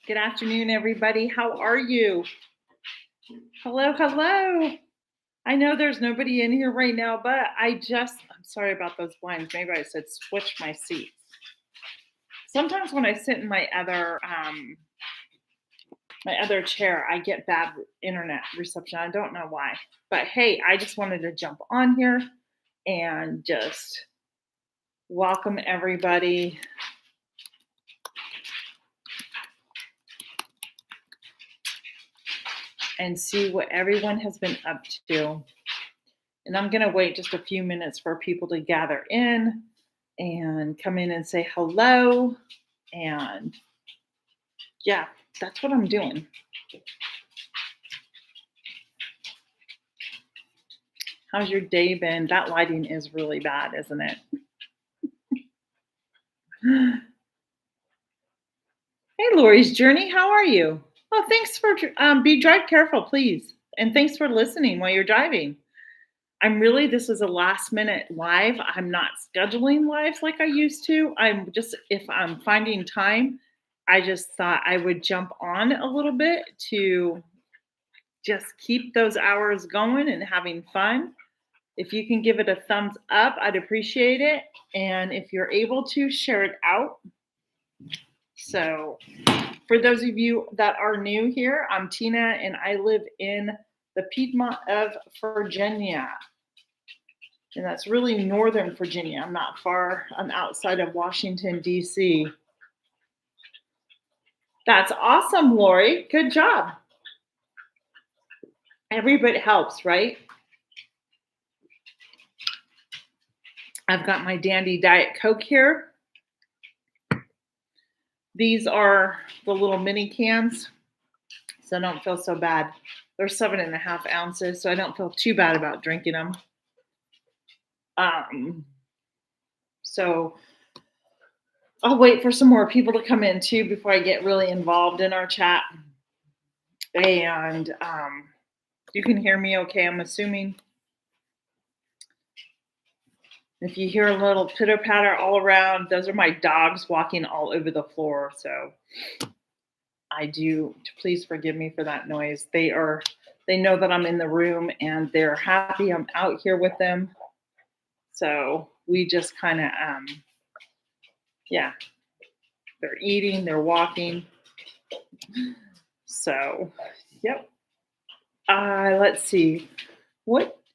Good afternoon, everybody. How are you? Hello, hello. I know there's nobody in here right now, but I'm sorry about those blinds. Maybe I said switch my seats. Sometimes when I sit in my other chair, I get bad internet reception. I don't know why. But hey, I just wanted to jump on here and just welcome everybody. And see what everyone has been up to. And I'm going to wait just a few minutes for people to gather in and come in and say hello. And yeah, that's what I'm doing. How's your day been? That lighting is really bad, isn't it? Hey, Lori's Journey, how are you? Oh, thanks for drive careful, please, and thanks for listening while you're driving. This is a last minute live. I'm not scheduling lives like I used to. If I'm finding time, I just thought I would jump on a little bit to just keep those hours going and having fun. If you can give it a thumbs up, I'd appreciate it. And if you're able to, share it out. So, for those of you that are new here, I'm Tina and I live in the Piedmont of Virginia. And that's really Northern Virginia. I'm not far. I'm outside of Washington, D.C. That's awesome, Lori. Good job. Every bit helps, right? I've got my dandy Diet Coke here. These are the little mini cans, so I don't feel so bad. They're 7.5 ounces, so I don't feel too bad about drinking them. So I'll wait for some more people to come in too before I get really involved in our chat. And you can hear me okay, I'm assuming. If you hear a little pitter patter all around, those are my dogs walking all over the floor. So please forgive me for that noise. They know that I'm in the room and they're happy I'm out here with them. So we just kind of, they're eating, they're walking. So, yep. Let's see.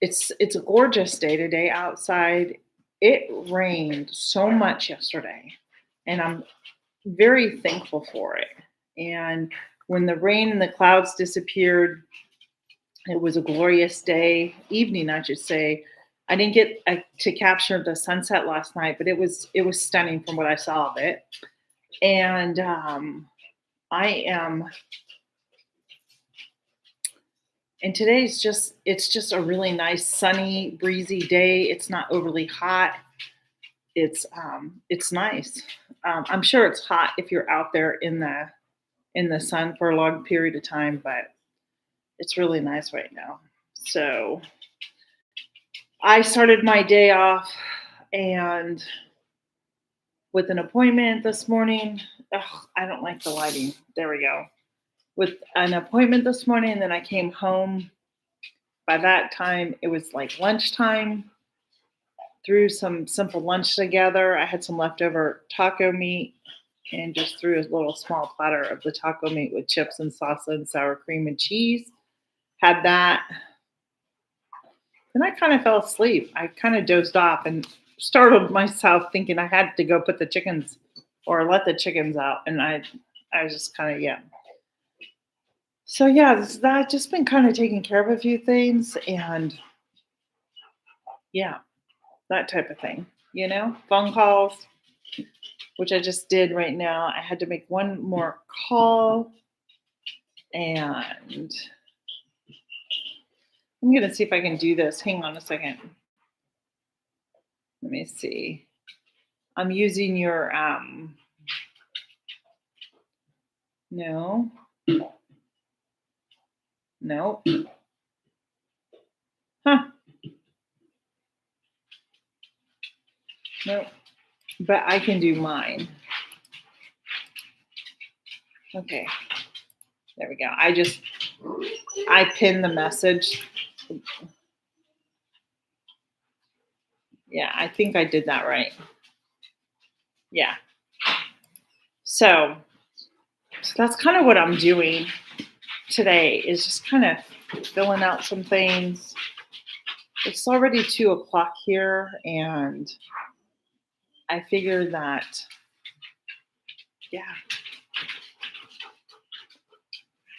It's a gorgeous day today outside. It rained so much yesterday, and I'm very thankful for it. And when the rain and the clouds disappeared, it was a glorious evening, I should say. I didn't get to capture the sunset last night, but it was stunning from what I saw of it. And and today's it's just a really nice, sunny, breezy day. It's not overly hot. It's nice. I'm sure it's hot if you're out there in the sun for a long period of time, but it's really nice right now. So I started my day off and with an appointment this morning. I don't like the lighting. There we go. With an appointment this morning, and then I came home. By that time, it was like lunchtime. Threw some simple lunch together. I had some leftover taco meat and just threw a little small platter of the taco meat with chips and salsa and sour cream and cheese. Had that. Then I kind of fell asleep. I kind of dozed off and startled myself thinking I had to go put the chickens or let the chickens out. And I was just kind of, So I've just been kind of taking care of a few things and that type of thing, phone calls, which I just did right now. I had to make one more call and I'm going to see if I can do this. Hang on a second. Let me see. I'm using your, no. Nope. Huh. Nope. But I can do mine. Okay, there we go. I pinned the message. Yeah, I think I did that right. Yeah. So, so that's kind of what I'm doing today is just kind of filling out some things. It's already 2 o'clock here, and I figured that, yeah,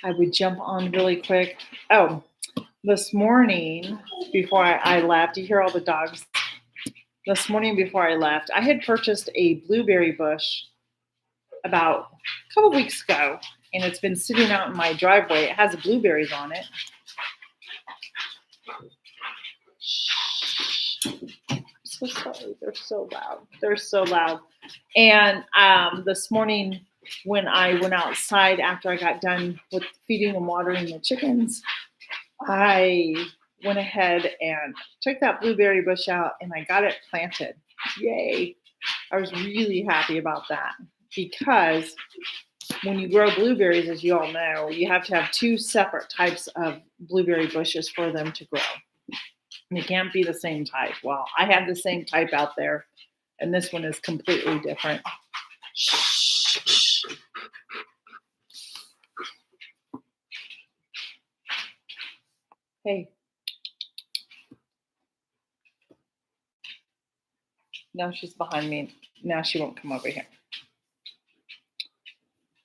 I would jump on really quick. Oh, this morning before I left, you hear all the dogs. This morning before I left, I had purchased a blueberry bush about a couple weeks ago, and it's been sitting out in my driveway. It has blueberries on it. I'm so sorry. They're so loud. They're so loud. And this morning, when I went outside after I got done with feeding and watering the chickens, I went ahead and took that blueberry bush out and I got it planted. Yay. I was really happy about that because when you grow blueberries, as you all know, you have to have two separate types of blueberry bushes for them to grow. And it can't be the same type. Well, I have the same type out there, and this one is completely different. Shh, shh. Hey, now she's behind me. Now she won't come over here.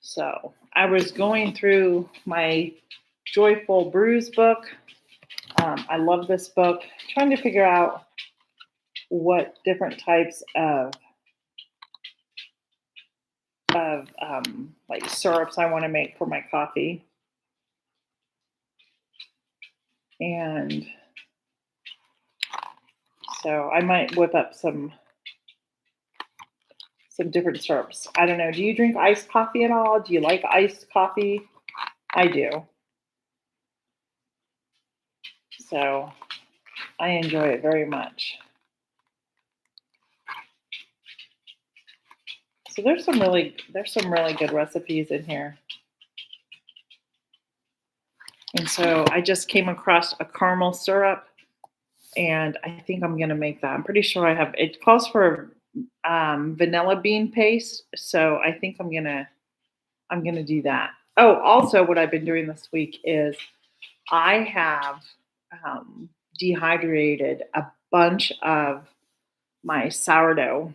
So I was going through my Joyful Brews book. I love this book. Trying to figure out what different types of like syrups I want to make for my coffee, and so I might whip up some different syrups. I don't know. Do you drink iced coffee at all? Do you like iced coffee? I do. So I enjoy it very much. So there's some really good recipes in here. And so I just came across a caramel syrup and I think I'm gonna make that. I'm pretty sure I have it calls for vanilla bean paste. So I think I'm gonna do that. Oh, also what I've been doing this week is I have dehydrated a bunch of my sourdough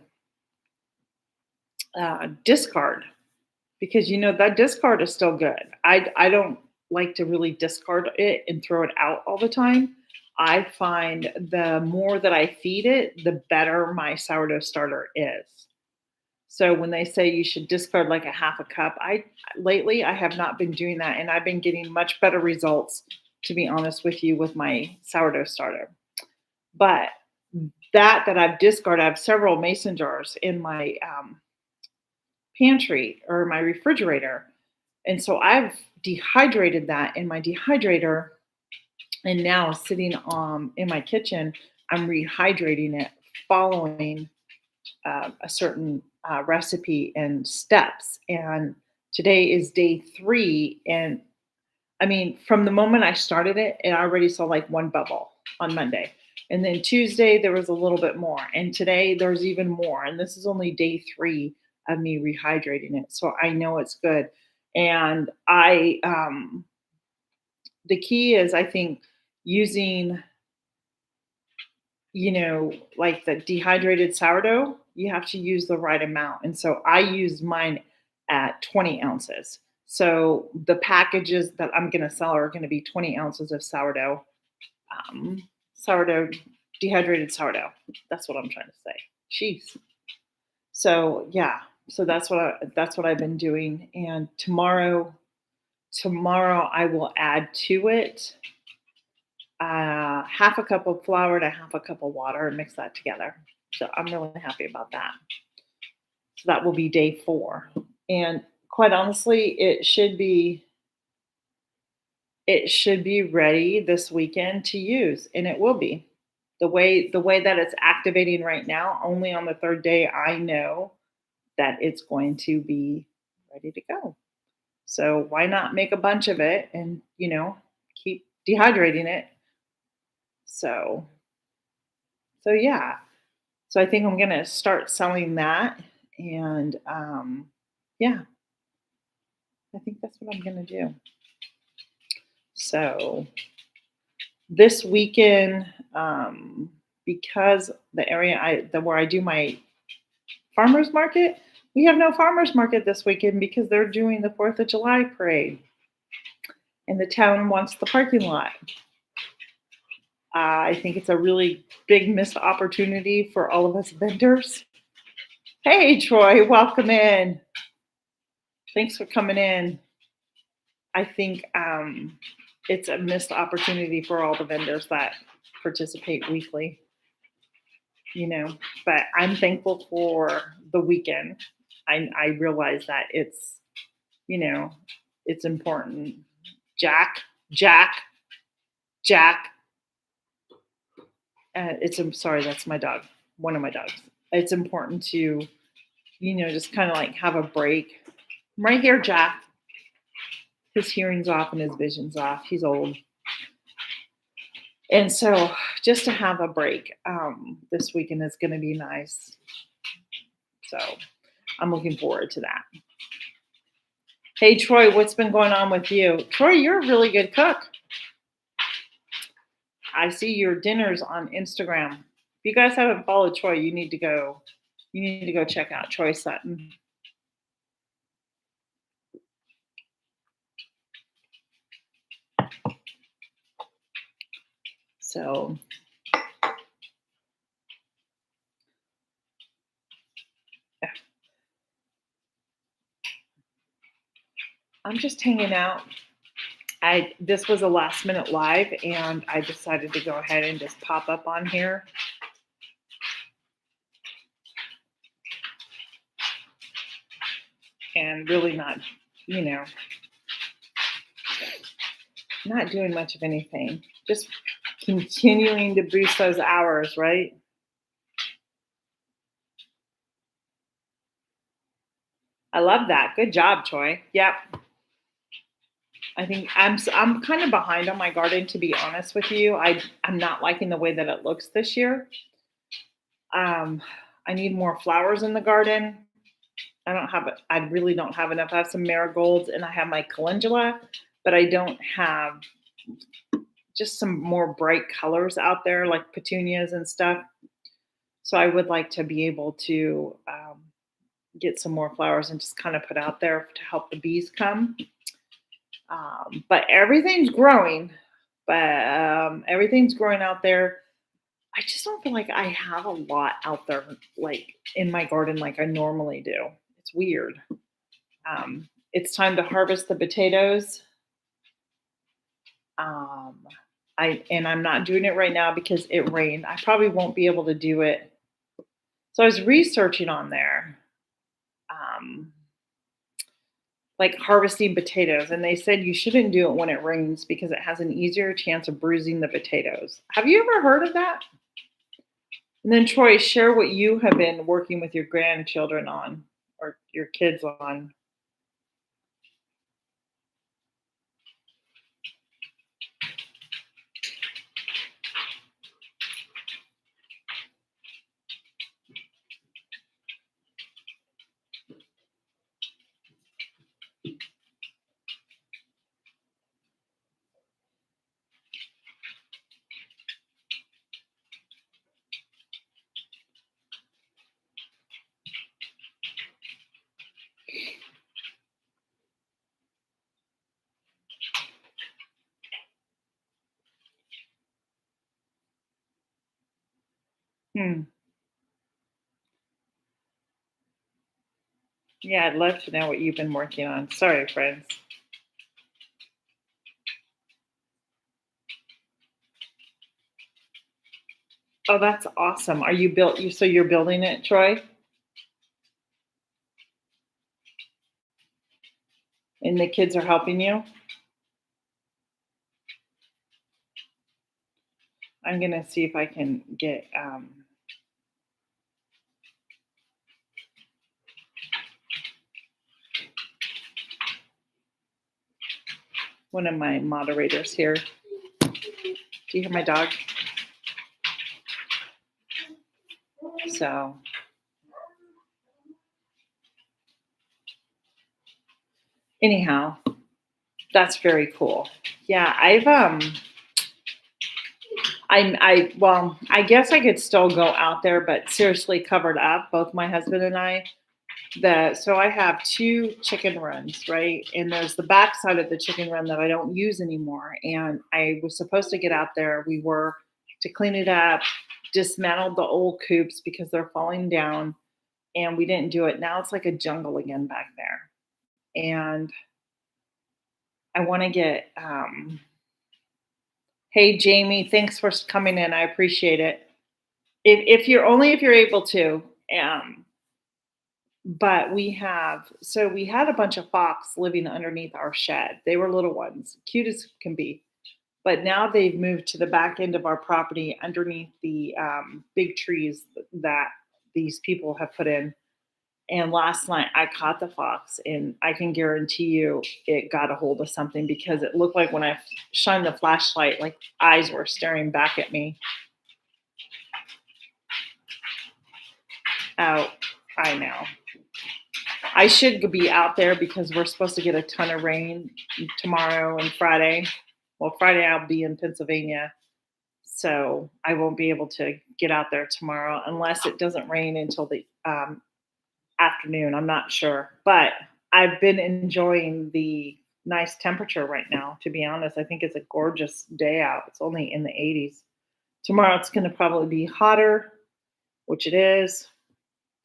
discard because that discard is still good. I don't like to really discard it and throw it out all the time. I find the more that I feed it, the better my sourdough starter is. So when they say you should discard like a half a cup, I lately I have not been doing that and I've been getting much better results to be honest with you with my sourdough starter. But that I've discarded, I have several mason jars in my pantry or my refrigerator. And so I've dehydrated that in my dehydrator and now sitting in my kitchen, I'm rehydrating it following a certain recipe and steps. And today is day 3. And I mean, from the moment I started it, I already saw like one bubble on Monday. And then Tuesday, there was a little bit more. And today, there's even more. And this is only day 3 of me rehydrating it. So I know it's good. And the key is, I think, using, like the dehydrated sourdough, you have to use the right amount. And so I used mine at 20 ounces. So the packages that I'm going to sell are going to be 20 ounces of um, sourdough, dehydrated sourdough. That's what I'm trying to say. Jeez. So yeah, so that's what I've been doing. And tomorrow I will add to it half a cup of flour to half a cup of water and mix that together. So I'm really happy about that. So that will be day 4. And quite honestly, it should be ready this weekend to use, and it will be. The way that it's activating right now, only on the 3rd day I know that it's going to be ready to go. So why not make a bunch of it and, keep dehydrating it? So, so yeah. So I think I'm gonna start selling that, and yeah, I think that's what I'm gonna do. So this weekend, because the area where I do my farmers market, we have no farmers market this weekend because they're doing the Fourth of July parade, and the town wants the parking lot. I think it's a really big missed opportunity for all of us vendors. Hey, Troy, welcome in. Thanks for coming in. I think it's a missed opportunity for all the vendors that participate weekly, you know. But I'm thankful for the weekend. I realize that you know, it's important. Jack, Jack, Jack. I'm sorry, that's my dog, one of my dogs. It's important to, just kind of like have a break. I'm right here, Jack. His hearing's off and his vision's off. He's old. And so just to have a break this weekend is going to be nice. So I'm looking forward to that. Hey, Troy, what's been going on with you? Troy, you're a really good cook. I see your dinners on Instagram. If you guys haven't followed Troy, you need to go check out Troy Sutton. So yeah. I'm just hanging out. This was a last minute live, and I decided to go ahead and just pop up on here. And really not, not doing much of anything. Just continuing to boost those hours, right? I love that. Good job, Troy. Yep. I think I'm kind of behind on my garden, to be honest with you. I'm not liking the way that it looks this year. I need more flowers in the garden. I really don't have enough. I have some marigolds and I have my calendula, but I don't have just some more bright colors out there like petunias and stuff. So I would like to be able to get some more flowers and just kind of put out there to help the bees come. But everything's growing. Everything's growing out there. I just don't feel like I have a lot out there, like in my garden, like I normally do. It's weird. It's time to harvest the potatoes. I'm not doing it right now because it rained. I probably won't be able to do it. So I was researching on there, um, like harvesting potatoes, and they said you shouldn't do it when it rains because it has an easier chance of bruising the potatoes. Have you ever heard of that? And then Troy, share what you have been working with your grandchildren on or your kids on. Hmm. Yeah, I'd love to know what you've been working on. Sorry, friends. Oh, that's awesome. Are you built you so you're building it, Troy? And the kids are helping you? I'm gonna see if I can get one of my moderators here. Do you hear my dog? So anyhow, that's very cool. Yeah, I guess I could still go out there, but seriously covered up, both my husband and I. So I have two chicken runs, right? And there's the back side of the chicken run that I don't use anymore. And I was supposed to get out there. We were to clean it up, dismantled the old coops because they're falling down, and we didn't do it. Now it's like a jungle again back there. And I want to get hey Jamie, thanks for coming in. I appreciate it. If you're able to, um, but we had a bunch of fox living underneath our shed. They were little ones, cute as can be. But now they've moved to the back end of our property underneath the big trees that these people have put in. And last night I caught the fox, and I can guarantee you it got a hold of something because it looked like when I shined the flashlight, like eyes were staring back at me. Out, I know. I should be out there because we're supposed to get a ton of rain tomorrow and Friday. Well, Friday I'll be in Pennsylvania, so I won't be able to get out there tomorrow unless it doesn't rain until the afternoon. I'm not sure, but I've been enjoying the nice temperature right now. To be honest, I think it's a gorgeous day out. It's only in the 80s. Tomorrow it's going to probably be hotter, which it is.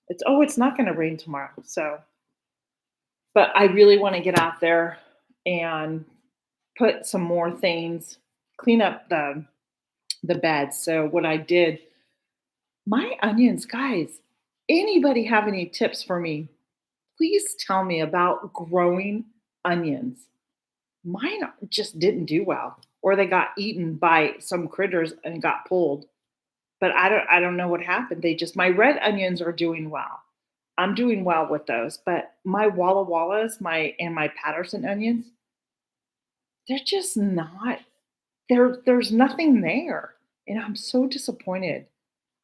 It's not going to rain tomorrow. So, but I really want to get out there and put some more things, clean up the beds. So what I did, my onions, guys, anybody have any tips for me? Please tell me about growing onions. Mine just didn't do well, or they got eaten by some critters and got pulled. But I don't know what happened. My red onions are doing well. I'm doing well with those, but my Walla Wallas, my Patterson onions, they're just not there's nothing there. And I'm so disappointed.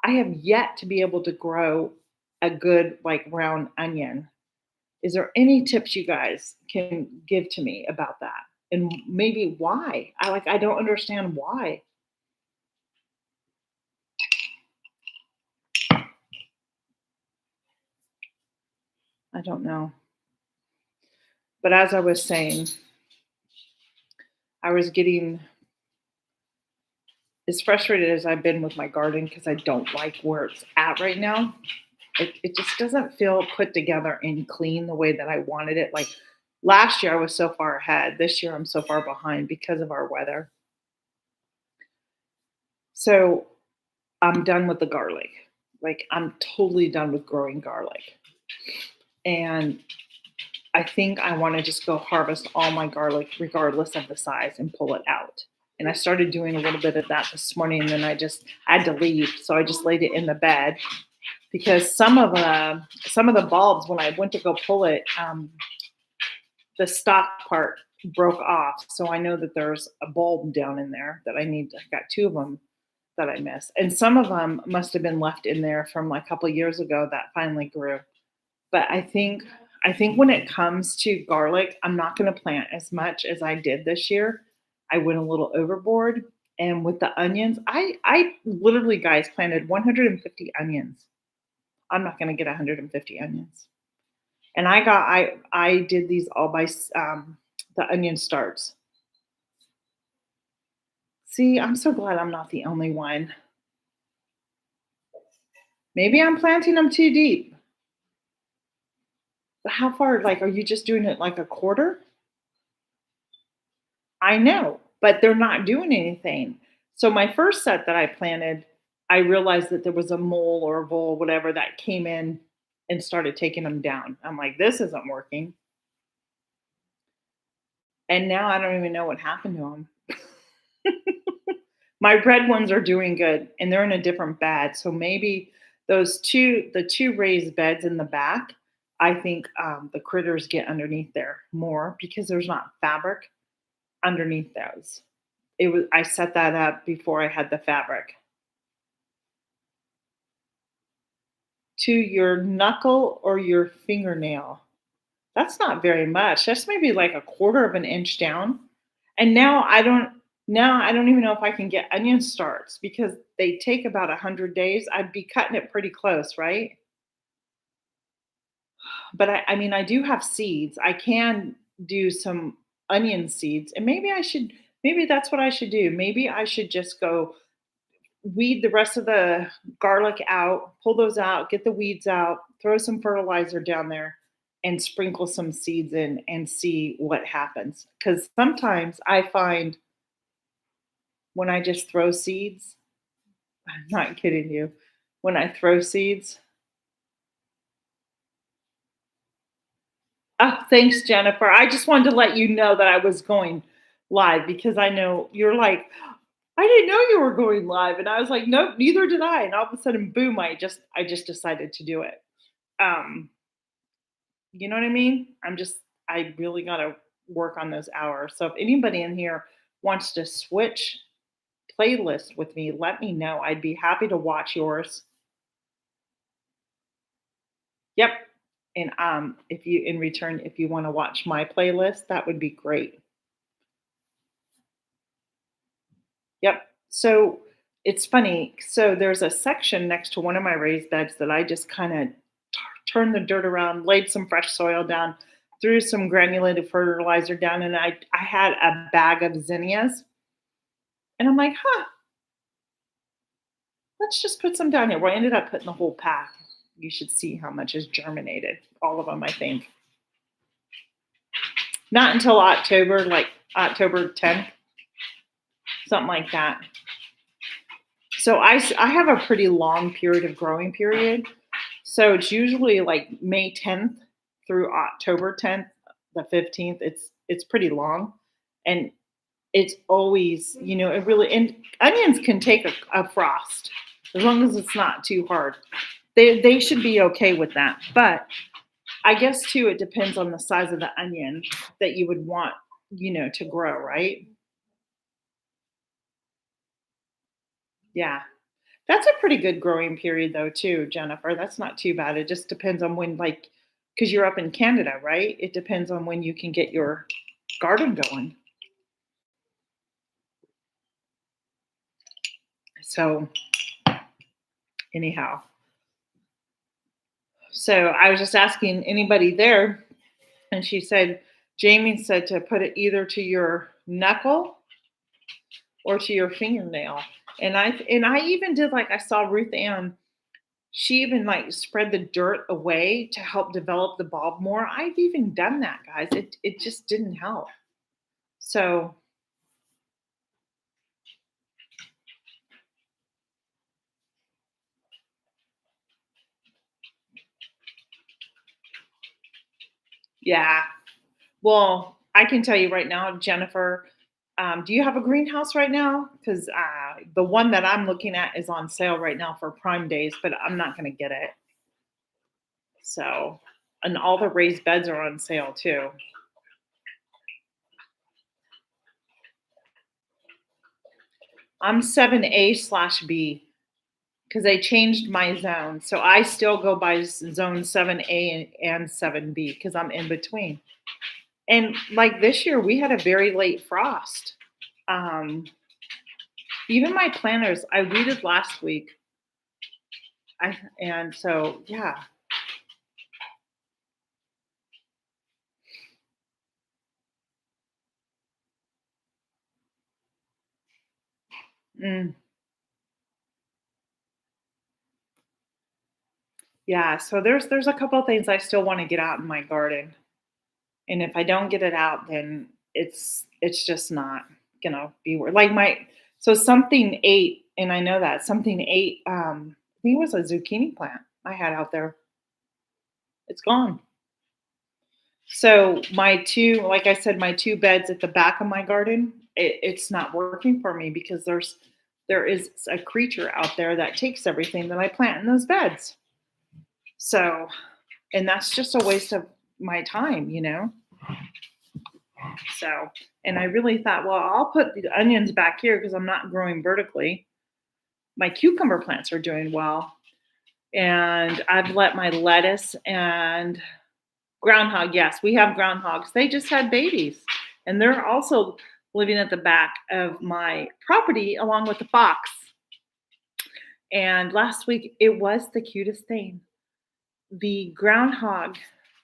I have yet to be able to grow a good like round onion. Is there any tips you guys can give to me about that? And maybe why? I don't understand why. I don't know. But as I was saying, I was getting as frustrated as I've been with my garden because I don't like where it's at right now. It just doesn't feel put together and clean the way that I wanted it. Like last year, I was so far ahead. This year, I'm so far behind because of our weather. So I'm done with the garlic. Like I'm totally done with growing garlic. And I think I want to just go harvest all my garlic, regardless of the size, and pull it out. And I started doing a little bit of that this morning, and then I had to leave, so I just laid it in the bed because some of the bulbs, when I went to go pull it, the stock part broke off. So I know that there's a bulb down in there that I need. I got two of them that I missed, and some of them must have been left in there from like a couple of years ago that finally grew. But I think when it comes to garlic, I'm not going to plant as much as I did this year. I went a little overboard. And with the onions, I literally, guys, planted 150 onions. I'm not going to get 150 onions. And I did these all by the onion starts. See, I'm so glad I'm not the only one. Maybe I'm planting them too deep. But how far? Like, are you just doing it like a quarter? I know, but they're not doing anything. So my first set that I planted, I realized that there was a mole or a vole, whatever, that came in and started taking them down. I'm like, this isn't working. And now I don't even know what happened to them. My red ones are doing good, and they're in a different bed. So maybe the two raised beds in the back, I think the critters get underneath there more because there's not fabric. underneath those. I set that up before I had the fabric. To your knuckle or your fingernail. That's not very much. That's maybe like a quarter of an inch down. And now I don't even know if I can get onion starts because they take about 100 days. I'd be cutting it pretty close, right? But I mean, I do have seeds. I can do some onion seeds, and maybe that's what I should do. Maybe I should just go weed the rest of the garlic out, pull those out, get the weeds out, throw some fertilizer down there, and sprinkle some seeds in and see what happens. Because sometimes I find when I just throw seeds, I'm not kidding you, when I throw seeds, oh, thanks, Jennifer. I just wanted to let you know that I was going live because I know you're like, I didn't know you were going live. And I was like, nope, neither did I. And all of a sudden, boom, I just decided to do it. Um, you know what I mean? I really gotta work on those hours. So if anybody in here wants to switch playlist with me, let me know. I'd be happy to watch yours. Yep. And if you in return, if you want to watch my playlist, that would be great. Yep. So it's funny. So there's a section next to one of my raised beds that I just kind of turned the dirt around, laid some fresh soil down, threw some granulated fertilizer down, and I had a bag of zinnias. And I'm like, huh, let's just put some down here. Well, I ended up putting the whole pack. You should see how much is germinated. All of them, I think. Not until October, like October 10th, something like that. So I have a pretty long period of growing period. So it's usually like May 10th through October 10th, the 15th. It's pretty long. And it's always, it really, and onions can take a frost as long as it's not too hard. They should be okay with that. But I guess too, it depends on the size of the onion that you would want, to grow, right? Yeah. That's a pretty good growing period though too, Jennifer. That's not too bad. It just depends on when, like, because you're up in Canada, right? It depends on when you can get your garden going. So anyhow, so I was just asking anybody there, and she said, Jamie said to put it either to your knuckle or to your fingernail. And I even did, like, I saw Ruth Ann, she even like spread the dirt away to help develop the bulb more. I've even done that, guys. It just didn't help. So yeah. Well, I can tell you right now, Jennifer, do you have a greenhouse right now? Because the one that I'm looking at is on sale right now for Prime Days, but I'm not going to get it. So, and all the raised beds are on sale too. I'm 7A/B because they changed my zone. So I still go by zone 7A and 7B because I'm in between. And like this year, we had a very late frost. Um, Even my planters, I weeded last week. And so yeah. Mm, yeah. So there's a couple of things I still want to get out in my garden. And if I don't get it out, then it's just not gonna be worth, like, my, so something ate, and I know that something ate, I think it was a zucchini plant I had out there. It's gone. So my two, like I said, my two beds at the back of my garden, it's not working for me because there is a creature out there that takes everything that I plant in those beds. So, and that's just a waste of my time. So, and I really thought, well, I'll put the onions back here because I'm not growing vertically. My cucumber plants are doing well. And I've let my lettuce and groundhog, yes, we have groundhogs. They just had babies. And they're also living at the back of my property along with the fox. And last week, it was the cutest thing. The groundhog,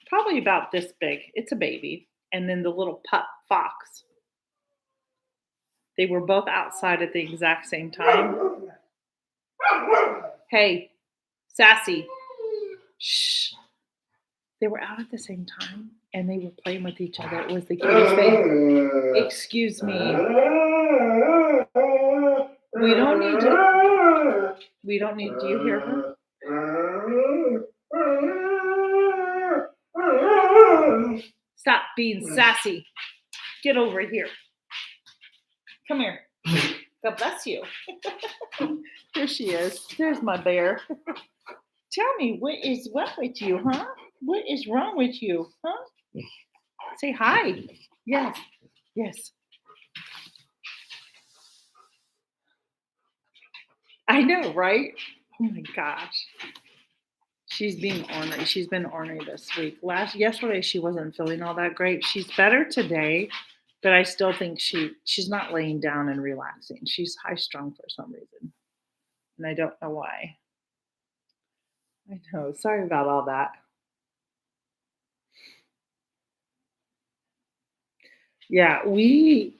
probably about this big, it's a baby, and then the little pup fox. They were both outside at the exact same time. Hey, Sassy. Shh. They were out at the same time and they were playing with each other. It was the cutest thing. Excuse me. We don't need to. Do you hear her? Stop being sassy. Get over here. Come here. God bless you. Here she is. There's my bear. Tell me, what is wrong with you, huh? What is wrong with you, huh? Say hi. Yes. Yes. I know, right? Oh my gosh. She's being ornery. She's been ornery this week. Yesterday she wasn't feeling all that great. She's better today, but I still think she's not laying down and relaxing. She's high strung for some reason. And I don't know why. I know. Sorry about all that. Yeah, we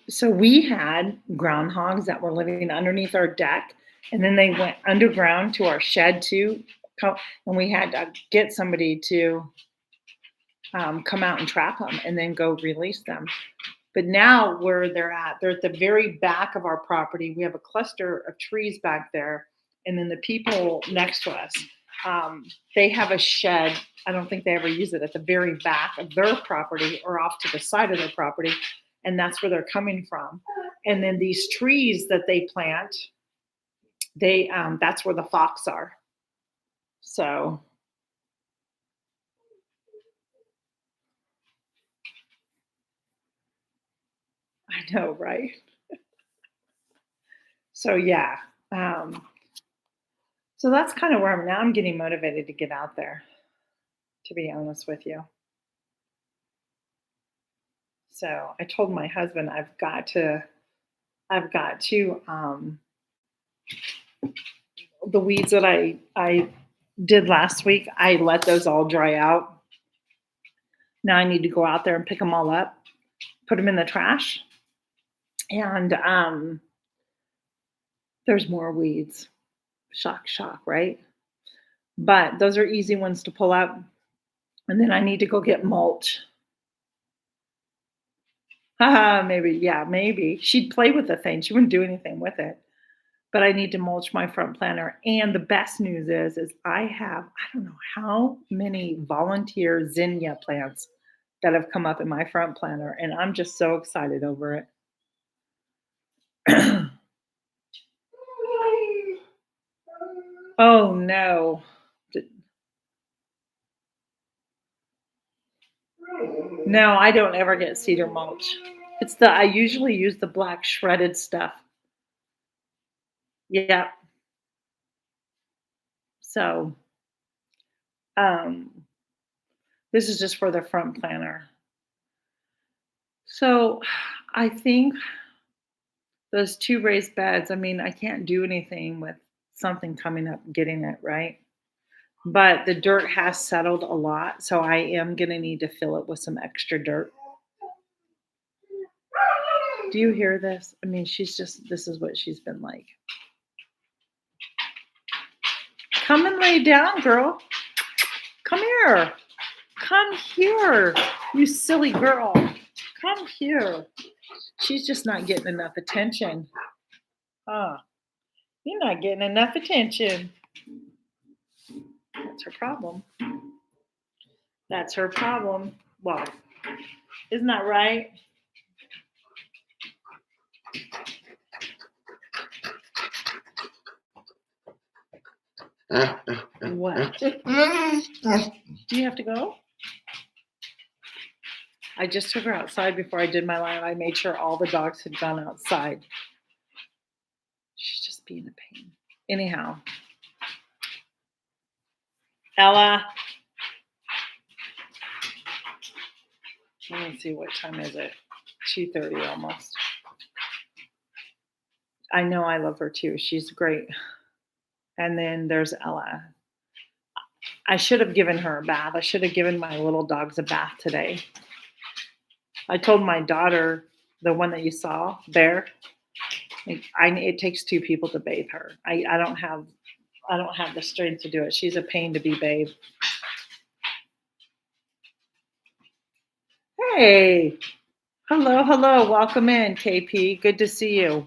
had groundhogs that were living underneath our deck, and then they went underground to our shed too. And we had to get somebody to come out and trap them, and then go release them. But now where they're at the very back of our property. We have a cluster of trees back there, and then the people next to us, they have a shed. I don't think they ever use it at the very back of their property or off to the side of their property, and that's where they're coming from. And then these trees that they plant, they that's where the fox are. So I know, right? So yeah. So that's kind of where I'm now. I'm getting motivated to get out there, to be honest with you. So I told my husband I've got to the weeds that I did last week, I let those all dry out. Now I need to go out there and pick them all up, put them in the trash, and there's more weeds. Shock, shock, right? But those are easy ones to pull up. And then I need to go get mulch. Haha, maybe, yeah, maybe. She'd play with the thing. She wouldn't do anything with it. But I need to mulch my front planter. And the best news is I don't know how many volunteer zinnia plants that have come up in my front planter, and I'm just so excited over it. Oh no. No, I don't ever get cedar mulch. I usually use the black shredded stuff. Yeah. So, um, this is just for the front planter. So, I think those two raised beds, I mean, I can't do anything with something coming up getting it, right? But the dirt has settled a lot, so I am gonna need to fill it with some extra dirt. Do you hear this? I mean, this is what she's been like. Come and lay down, girl. Come here. Come here, you silly girl. Come here. She's just not getting enough attention. Huh. You're not getting enough attention. That's her problem. That's her problem. Well, isn't that right? What? Do you have to go? I just took her outside before I did my live. I made sure all the dogs had gone outside. She's just being a pain. Anyhow, Ella, let me see, what time is it? 2:30 almost. I know I love her too. She's great. And then there's Ella. I should have given her a bath. I should have given my little dogs a bath today. I told my daughter, the one that you saw there, it takes two people to bathe her. I don't have the strength to do it. She's a pain to be bathed. Hey, hello. Welcome in, KP. Good to see you.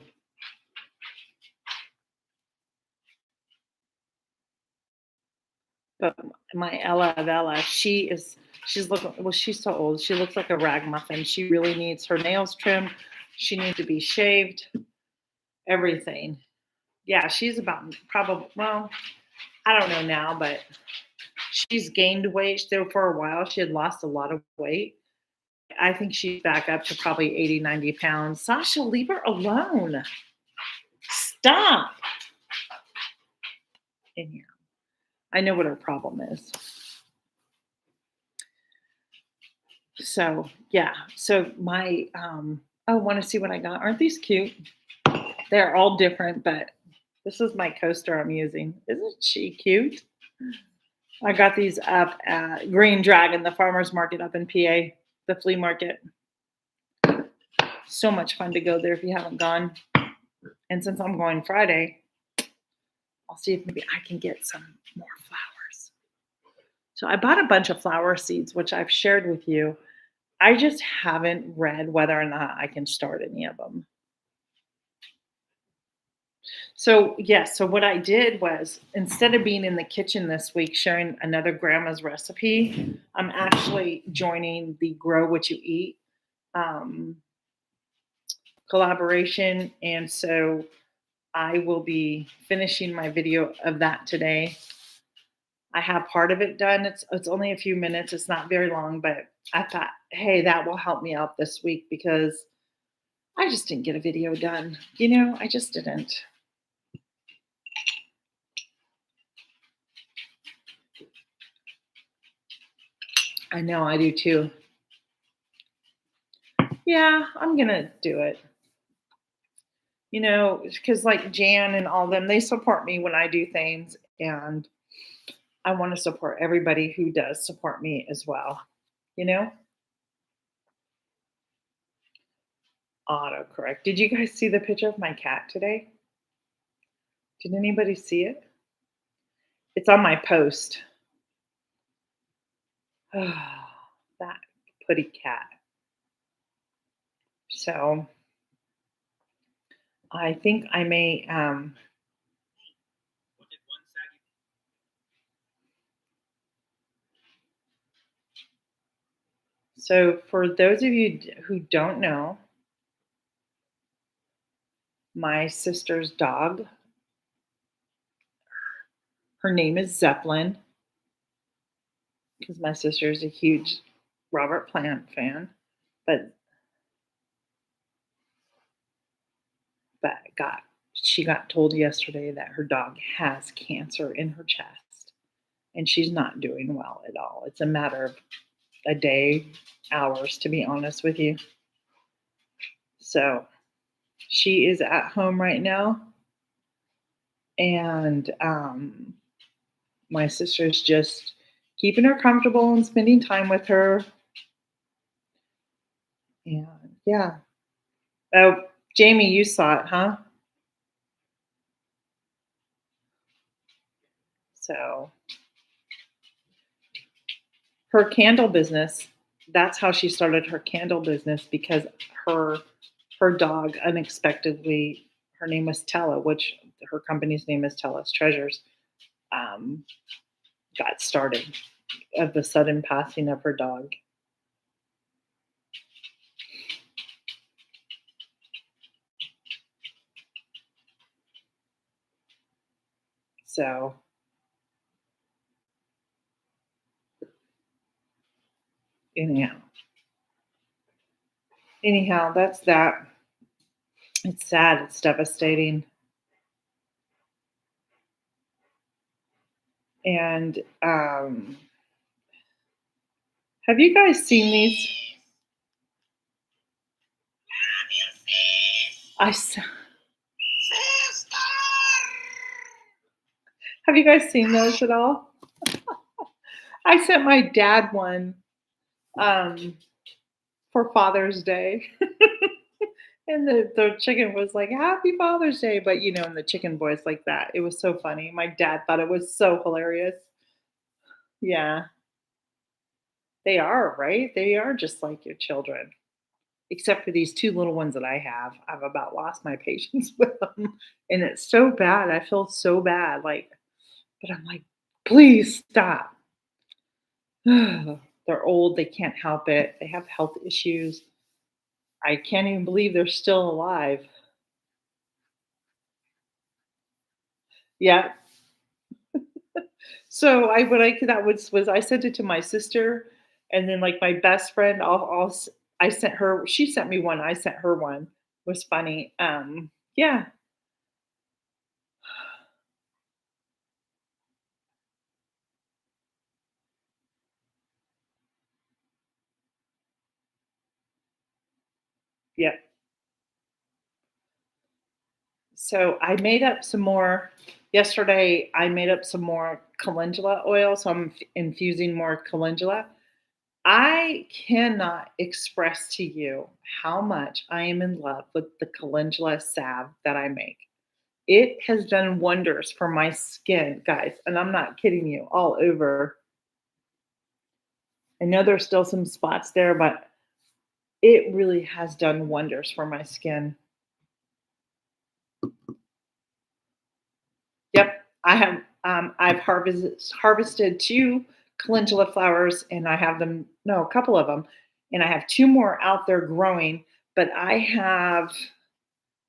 But my Ella, she's looking, well, she's so old. She looks like a ragamuffin. She really needs her nails trimmed. She needs to be shaved, everything. Yeah, she's about probably, well, I don't know now, but she's gained weight. So for a while, she had lost a lot of weight. I think she's back up to probably 80, 90 pounds. Sasha, leave her alone. Stop. In here. I know what her problem is. So yeah. So my oh, want to see what I got? Aren't these cute? They're all different, but this is my coaster I'm using. Isn't she cute? I got these up at Green Dragon, the farmers market up in PA, the flea market. So much fun to go there if you haven't gone. And since I'm going Friday, I'll see if maybe I can get some more flowers. So I bought a bunch of flower seeds, which I've shared with you. I just haven't read whether or not I can start any of them. So, yes, so what I did was instead of being in the kitchen this week sharing another grandma's recipe, I'm actually joining the Grow What You Eat um, collaboration. And so I will be finishing my video of that today. I have part of it done. It's only a few minutes. It's not very long, but I thought, hey, that will help me out this week because I just didn't get a video done. I just didn't. I know I do too. Yeah, I'm gonna do it. Because like Jan and all them, they support me when I do things, and I want to support everybody who does support me as well. You know, autocorrect. Did you guys see the picture of my cat today? Did anybody see it? It's on my post. That putty cat. So I think I may. So for those of you who don't know, my sister's dog, her name is Zeppelin, because my sister is a huge Robert Plant fan, but got she got told yesterday that her dog has cancer in her chest and she's not doing well at all. It's a matter of a day, hours, to be honest with you. So she is at home right now, and my sister's just keeping her comfortable and spending time with her. And yeah. Oh, Jamie, you saw it, huh? So her candle business, that's how she started her candle business, because her dog unexpectedly, her name was Tella, which her company's name is Tella's Treasures, um, got started of the sudden passing of her dog. So anyhow, Anyhow, that's that. It's sad. It's devastating. And have you guys seen these? I s- have you guys seen those at all? I sent my dad one um, for Father's Day. And the chicken was like, "Happy Father's Day," but, in the chicken voice like that. It was so funny. My dad thought it was so hilarious. Yeah, they are, right? They are just like your children, except for these 2 little ones that I have. I've about lost my patience with them, and it's so bad. I feel so bad, but I'm like, "Please stop." They're old, they can't help it. They have health issues. I can't even believe they're still alive. Yeah. So I what I that was I sent it to my sister, and then, like, my best friend, I sent her she sent me one, I sent her one. It was funny. Yeah, yeah. So I made up some more yesterday. I made up some more calendula oil, so I'm infusing more calendula. I cannot express to you how much I am in love with the calendula salve that I make. It has done wonders for my skin, guys, and I'm not kidding you, all over. I know there's still some spots there, but it really has done wonders for my skin. Yep, I've harvested 2 calendula flowers, and I have them no, a couple of them, and I have 2 more out there growing, but I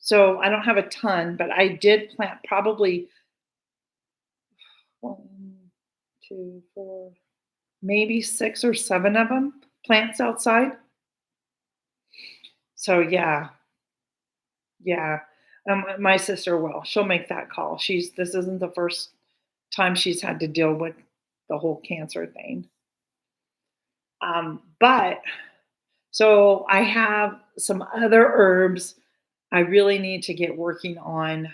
don't have a ton, but I did plant probably 1, 2, 4, maybe 6 or 7 of them plants outside. So, yeah, yeah. My sister will. She'll make that call. This isn't the first time she's had to deal with the whole cancer thing. But so I have some other herbs I really need to get working on.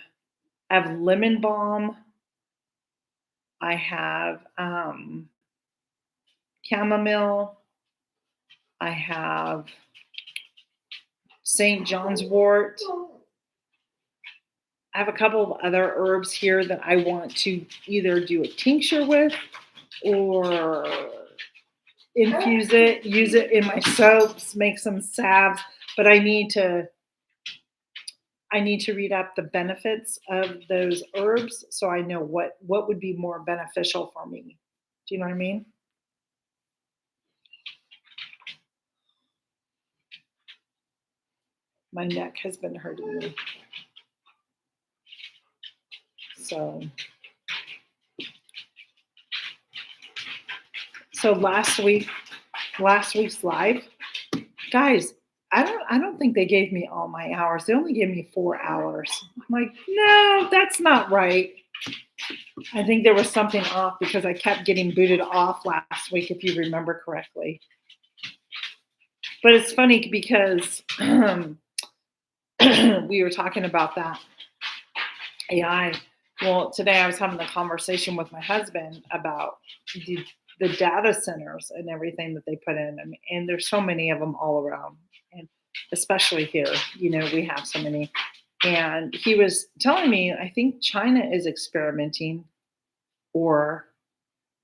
I have lemon balm. I have chamomile. I have St. John's wort. I have a couple of other herbs here that I want to either do a tincture with or infuse it, use it in my soaps, make some salves. But I need to read up the benefits of those herbs so I know what would be more beneficial for me. Do you know what I mean? My neck has been hurting me. So so last week's live, guys, I don't think they gave me all my hours. They only gave me 4 hours. I'm like, no, that's not right. I think there was something off because I kept getting booted off last week, if you remember correctly. But it's funny because we were talking about that AI. Well, today I was having the conversation with my husband about the data centers and everything that they put in. I mean, and there's so many of them all around, and especially here, we have so many. And he was telling me, I think China is experimenting or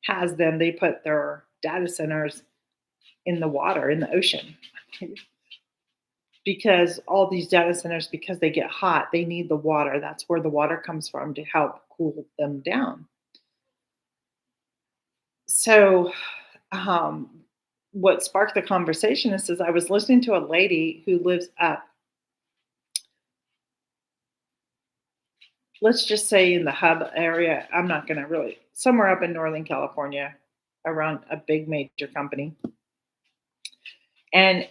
has them, they put their data centers in the water, in the ocean. Because all these data centers, because they get hot, they need the water. That's where the water comes from to help cool them down. So, um, what sparked the conversation is I was listening to a lady who lives up, let's just say in the hub area. I'm not going to really, somewhere up in Northern California around a big major company. And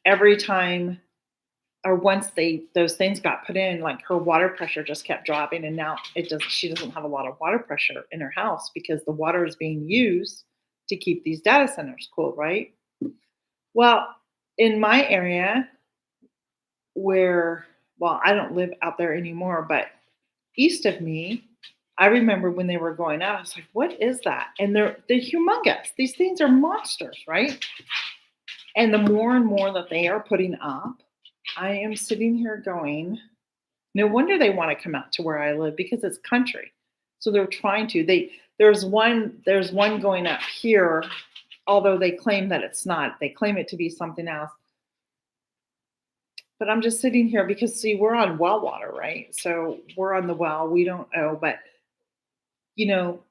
every time or once those things got put in, like her water pressure just kept dropping, and now she doesn't have a lot of water pressure in her house because the water is being used to keep these data centers cool, right? Well, in my area where well, I don't live out there anymore, but east of me, I remember when they were going out, I was like, "What is that?" And they're humongous. These things are monsters, right? And the more and more that they are putting up, I am sitting here going, no wonder they want to come out to where I live because it's country. So they're trying to. There's one going up here, although they claim that it's not. They claim it to be something else. But I'm just sitting here because see, we're on well water, right? So we're on the well. We don't know, but you know,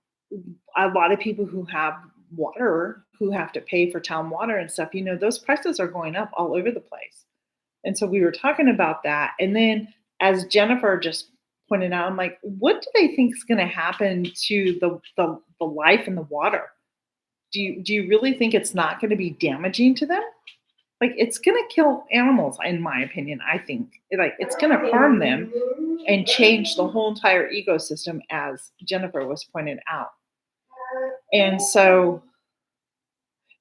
a lot of people who have water who have to pay for town water and stuff, those prices are going up all over the place. And so we were talking about that. And then as Jennifer just pointed out, I'm like, what do they think is going to happen to the life in the water? Do you really think it's not going to be damaging to them? Like it's going to kill animals, in my opinion. I think like it's going to harm them and change the whole entire ecosystem, as Jennifer was pointed out. And so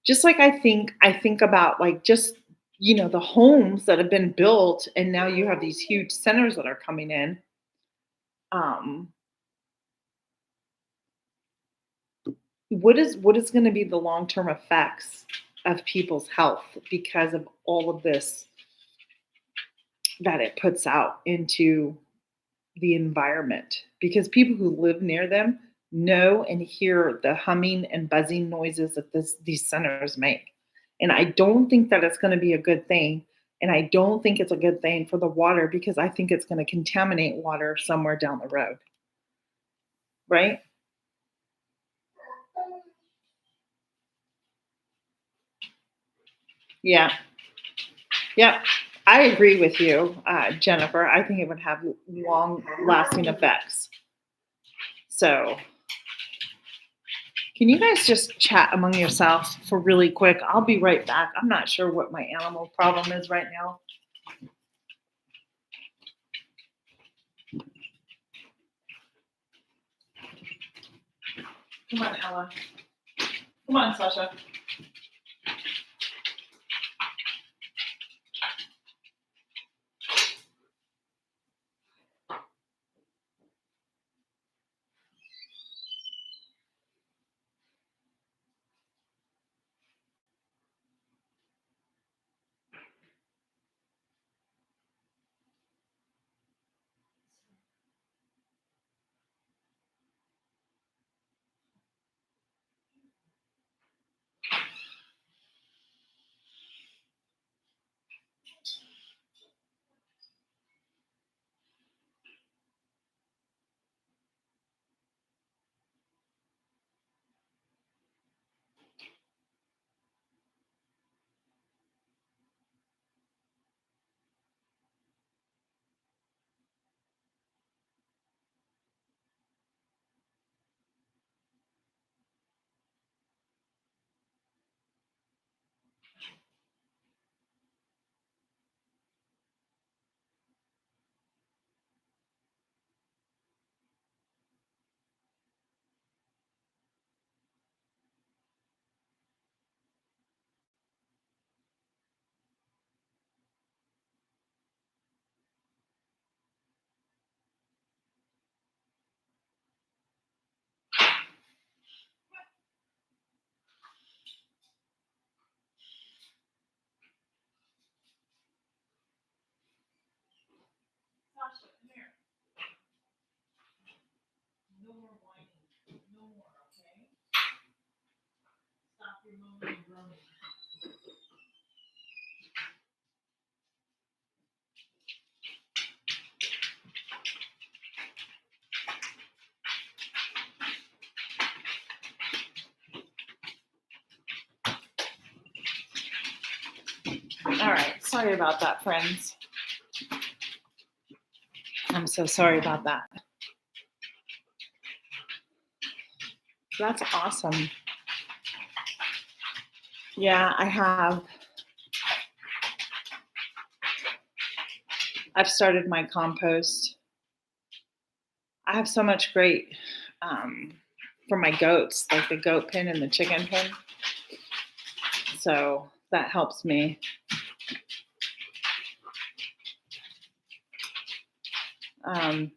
just like I think about like just the homes that have been built and now you have these huge centers that are coming in. um what is going to be the long-term effects of people's health because of all of this that it puts out into the environment, because people who live near them know and hear the humming and buzzing noises that these centers make. And I don't think that it's going to be a good thing. And I don't think it's a good thing for the water because I think it's going to contaminate water somewhere down the road. Right? Yeah. Yep. I agree with you, Jennifer. I think it would have long lasting effects. So can you guys just chat among yourselves for really quick? I'll be right back. I'm not sure what my animal problem is right now. Come on, Ella. Come on, Sasha. Sasha, come here. No more whining. No more, okay? Stop your moaning and groaning. All right. Sorry about that, friends. I'm so sorry about that. That's awesome. Yeah, I have I've started my compost. I have so much great um, for my goats, like the goat pen and the chicken pen. So that helps me. Um,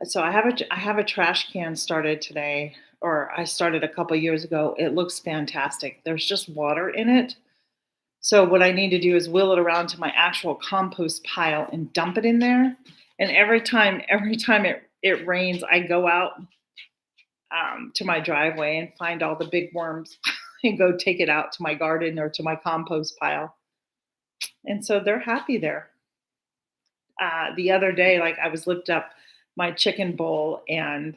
so I have a trash can started today, or I started a couple years ago. It looks fantastic. There's just water in it. So what I need to do is wheel it around to my actual compost pile and dump it in there. And every time it rains, I go out to my driveway and find all the big worms and go take it out to my garden or to my compost pile. And so they're happy there. The other day, like I was lifting up my chicken bowl and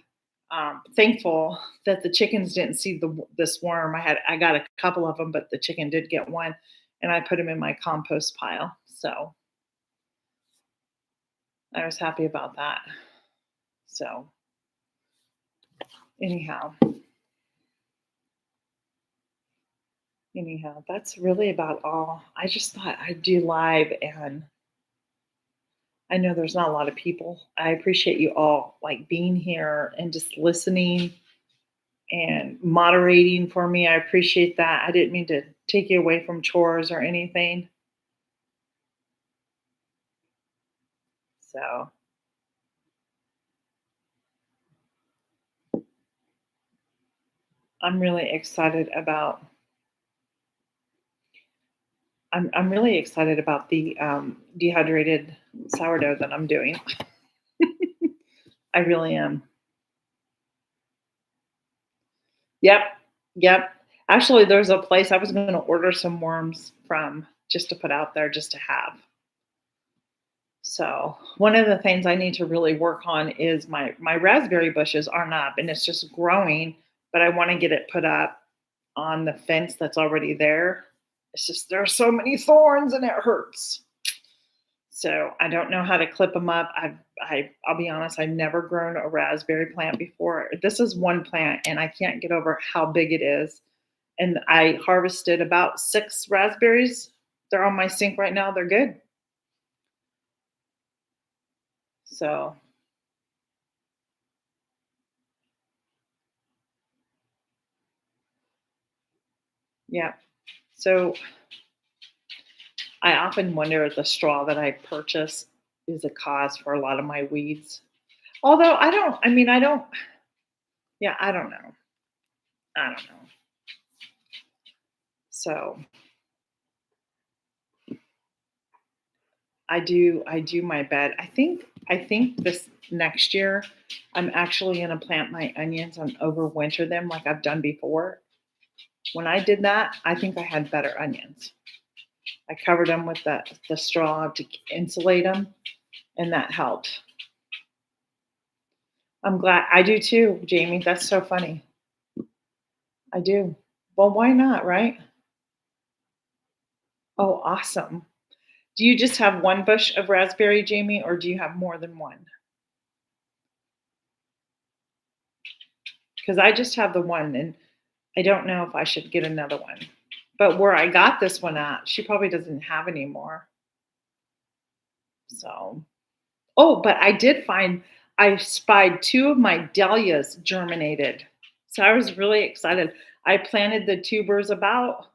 thankful that the chickens didn't see this worm. I got a couple of them, but the chicken did get one, and I put him in my compost pile. So I was happy about that. So anyhow, that's really about all. I just thought I'd do live, and I know there's not a lot of people. I appreciate you all like being here and just listening and moderating for me. I appreciate that. I didn't mean to take you away from chores or anything. So I'm really excited about I'm really excited about the dehydrated sourdough that I'm doing. I really am. Yep. Yep. Actually, there's a place I was going to order some worms from just to put out there just to have. So one of the things I need to really work on is my raspberry bushes aren't up and it's just growing, but I want to get it put up on the fence that's already there. It's just there are so many thorns and it hurts. So I don't know how to clip them up. I'll be honest, I've never grown a raspberry plant before. This is one plant and I can't get over how big it is. And I harvested about 6 raspberries. They're on my sink right now. They're good. So yeah. So I often wonder if the straw that I purchase is a cause for a lot of my weeds. Although I don't, yeah, I don't know. I don't know. So I do my bed. I think this next year I'm actually going to plant my onions and overwinter them like I've done before. When I did that, I think I had better onions. I covered them with the straw to insulate them, and that helped. I'm glad I do too, Jamie. That's so funny. I do. Well, why not, right? Oh, awesome. Do you just have one bush of raspberry, Jamie, or do you have more than one? Because I just have the one, and I don't know if I should get another one. But where I got this one at, she probably doesn't have any more. So, oh, but I did find I spied 2 of my dahlias germinated. So I was really excited. I planted the tubers about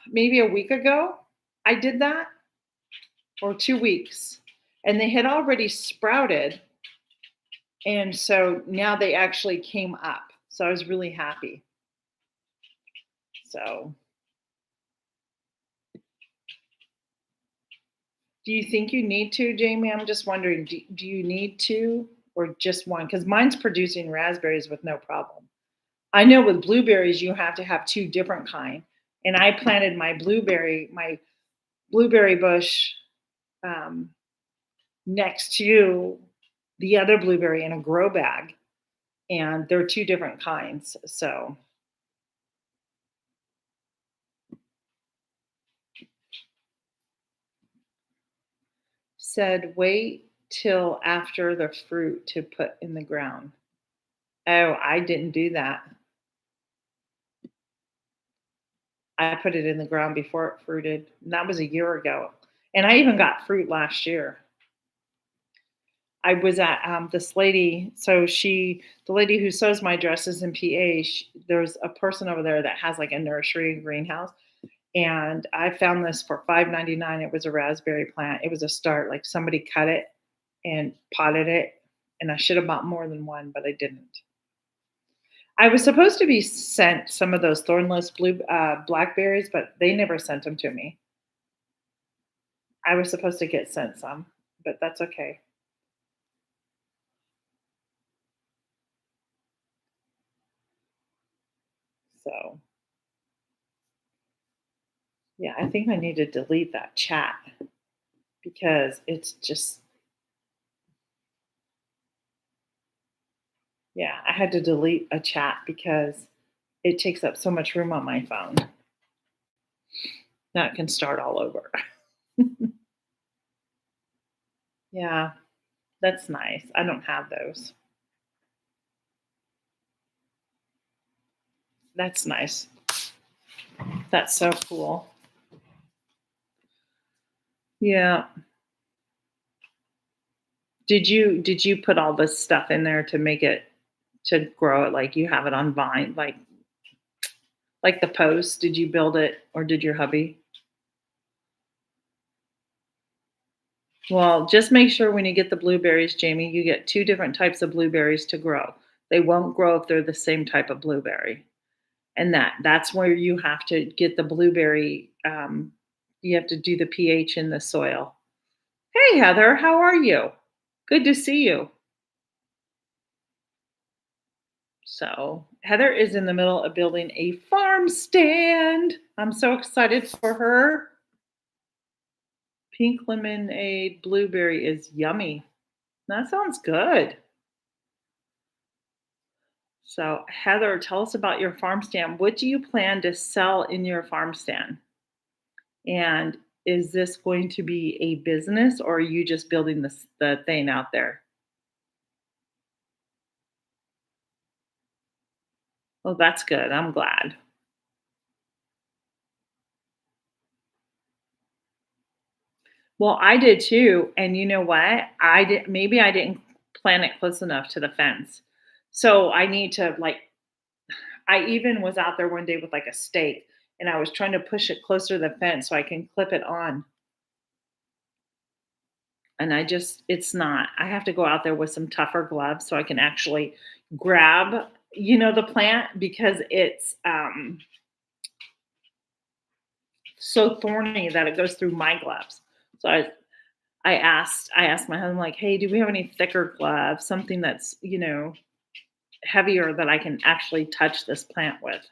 maybe a week ago. I did that, or 2 weeks. And they had already sprouted. And so now they actually came up. So I was really happy. So, do you think you need to, Jamie? I'm just wondering, do you need to or just one? Because mine's producing raspberries with no problem. I know with blueberries you have to have 2 different kind. And I planted my blueberry bush um, next to the other blueberry in a grow bag, and they're 2 different kinds. So said wait till after the fruit to put in the ground. Oh, I didn't do that. I put it in the ground before it fruited, and that was a year ago. And I even got fruit last year. I was at this lady, the lady who sews my dresses in PA, there's a person over there that has like a nursery greenhouse. And I found this for $5.99. It was a raspberry plant. It was a start. Like somebody cut it and potted it. And I should have bought more than one, but I didn't. I was supposed to be sent some of those thornless blue blackberries, but they never sent them to me. I was supposed to get sent some, but that's okay. So yeah, I think I need to delete that chat because it's just, yeah, I had to delete a chat because it takes up so much room on my phone. Now it can start all over. Yeah, that's nice. I don't have those. That's nice. That's so cool. Yeah. Did you put all this stuff in there to make it to grow it like you have it on vine, like the post? Did you build it or did your hubby? Well, just make sure when you get the blueberries, Jamie, you get two different types of blueberries to grow. They won't grow if they're the same type of blueberry. And that's where you have to get the blueberry. You have to do the pH in the soil. Hey, Heather, how are you? Good to see you. So, Heather is in the middle of building a farm stand. I'm so excited for her. Pink lemonade blueberry is yummy. That sounds good. So, Heather, tell us about your farm stand. What do you plan to sell in your farm stand? And is this going to be a business or are you just building the thing out there? Oh, that's good. I'm glad. Well, I did too. And you know what? I didn't plant it close enough to the fence. So I need to I even was out there one day with like a stake and I was trying to push it closer to the fence so I can clip it on. And it's not. I have to go out there with some tougher gloves so I can actually grab, the plant because it's so thorny that it goes through my gloves. So I asked my husband like, "Hey, do we have any thicker gloves? Something that's, heavier that I can actually touch this plant with?"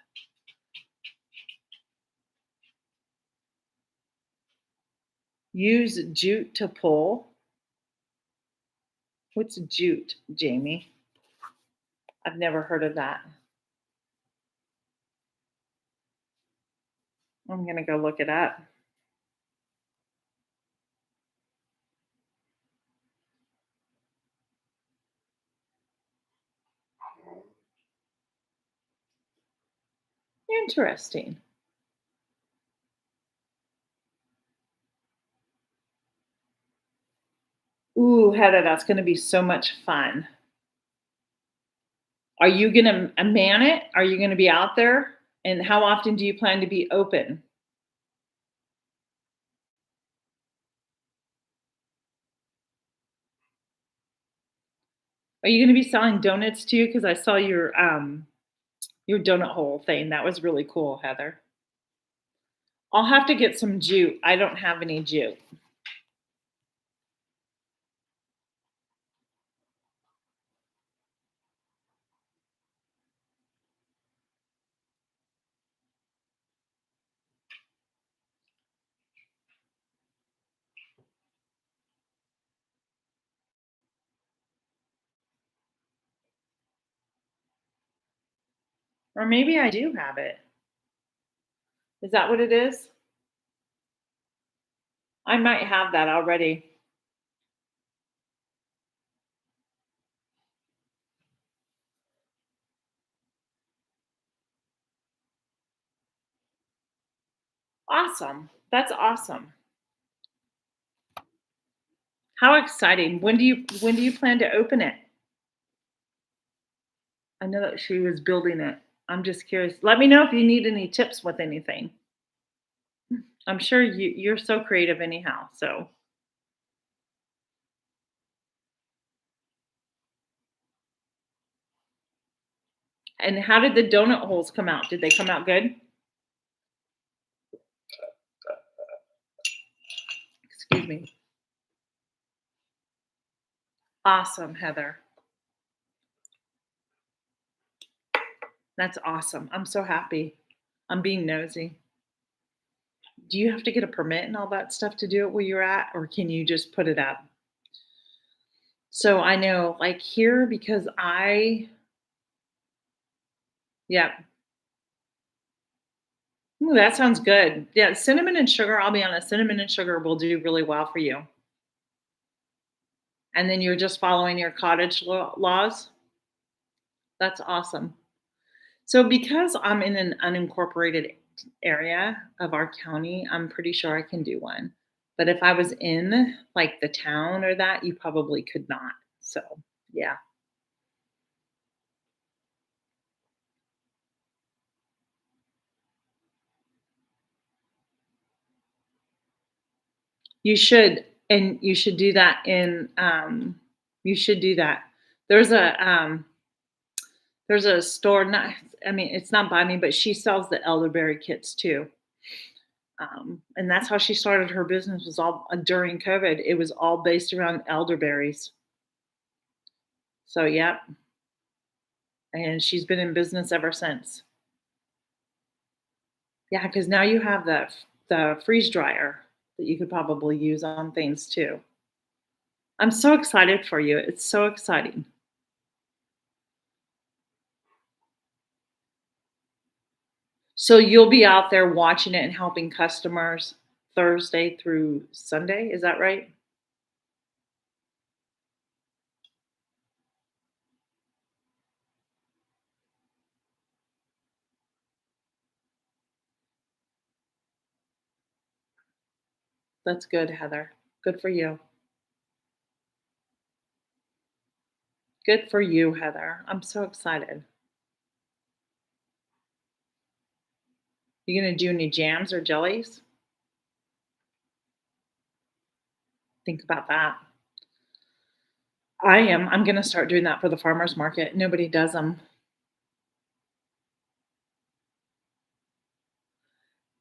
Use jute to pull. What's jute, Jamie? I've never heard of that. I'm gonna go look it up. Interesting. Ooh, Heather, that's gonna be so much fun. Are you gonna man it? Are you gonna be out there? And how often do you plan to be open? Are you gonna be selling donuts too? Because I saw your donut hole thing. That was really cool, Heather. I'll have to get some jute. I don't have any jute. Or maybe I do have it. Is that what it is? I might have that already. Awesome. That's awesome. How exciting. When do you plan to open it? I know that she was building it. I'm just curious. Let me know if you need any tips with anything. I'm sure you're so creative anyhow. So, and how did the donut holes come out? Did they come out good? Excuse me. Awesome, Heather. That's awesome. I'm so happy. I'm being nosy. Do you have to get a permit and all that stuff to do it where you're at, or can you just put it up? So I know, like here, because yeah. Ooh, that sounds good. Yeah, cinnamon and sugar, I'll be honest, cinnamon and sugar will do really well for you. And then you're just following your cottage laws. That's awesome. So because I'm in an unincorporated area of our county, I'm pretty sure I can do one. But if I was in like the town or that, you probably could not. So, yeah. You should, and you should do that you should do that. There's a store, not I mean, it's not by me, but she sells the elderberry kits too. And that's how she started her business was all during COVID. It was all based around elderberries. So, yep, and she's been in business ever since. Yeah, because now you have the freeze dryer that you could probably use on things too. I'm so excited for you. It's so exciting. So you'll be out there watching it and helping customers Thursday through Sunday, is that right? That's good, Heather. Good for you. Good for you, Heather. I'm so excited. You gonna do any jams or jellies? Think about that. I am. I'm gonna start doing that for the farmers market. Nobody does them.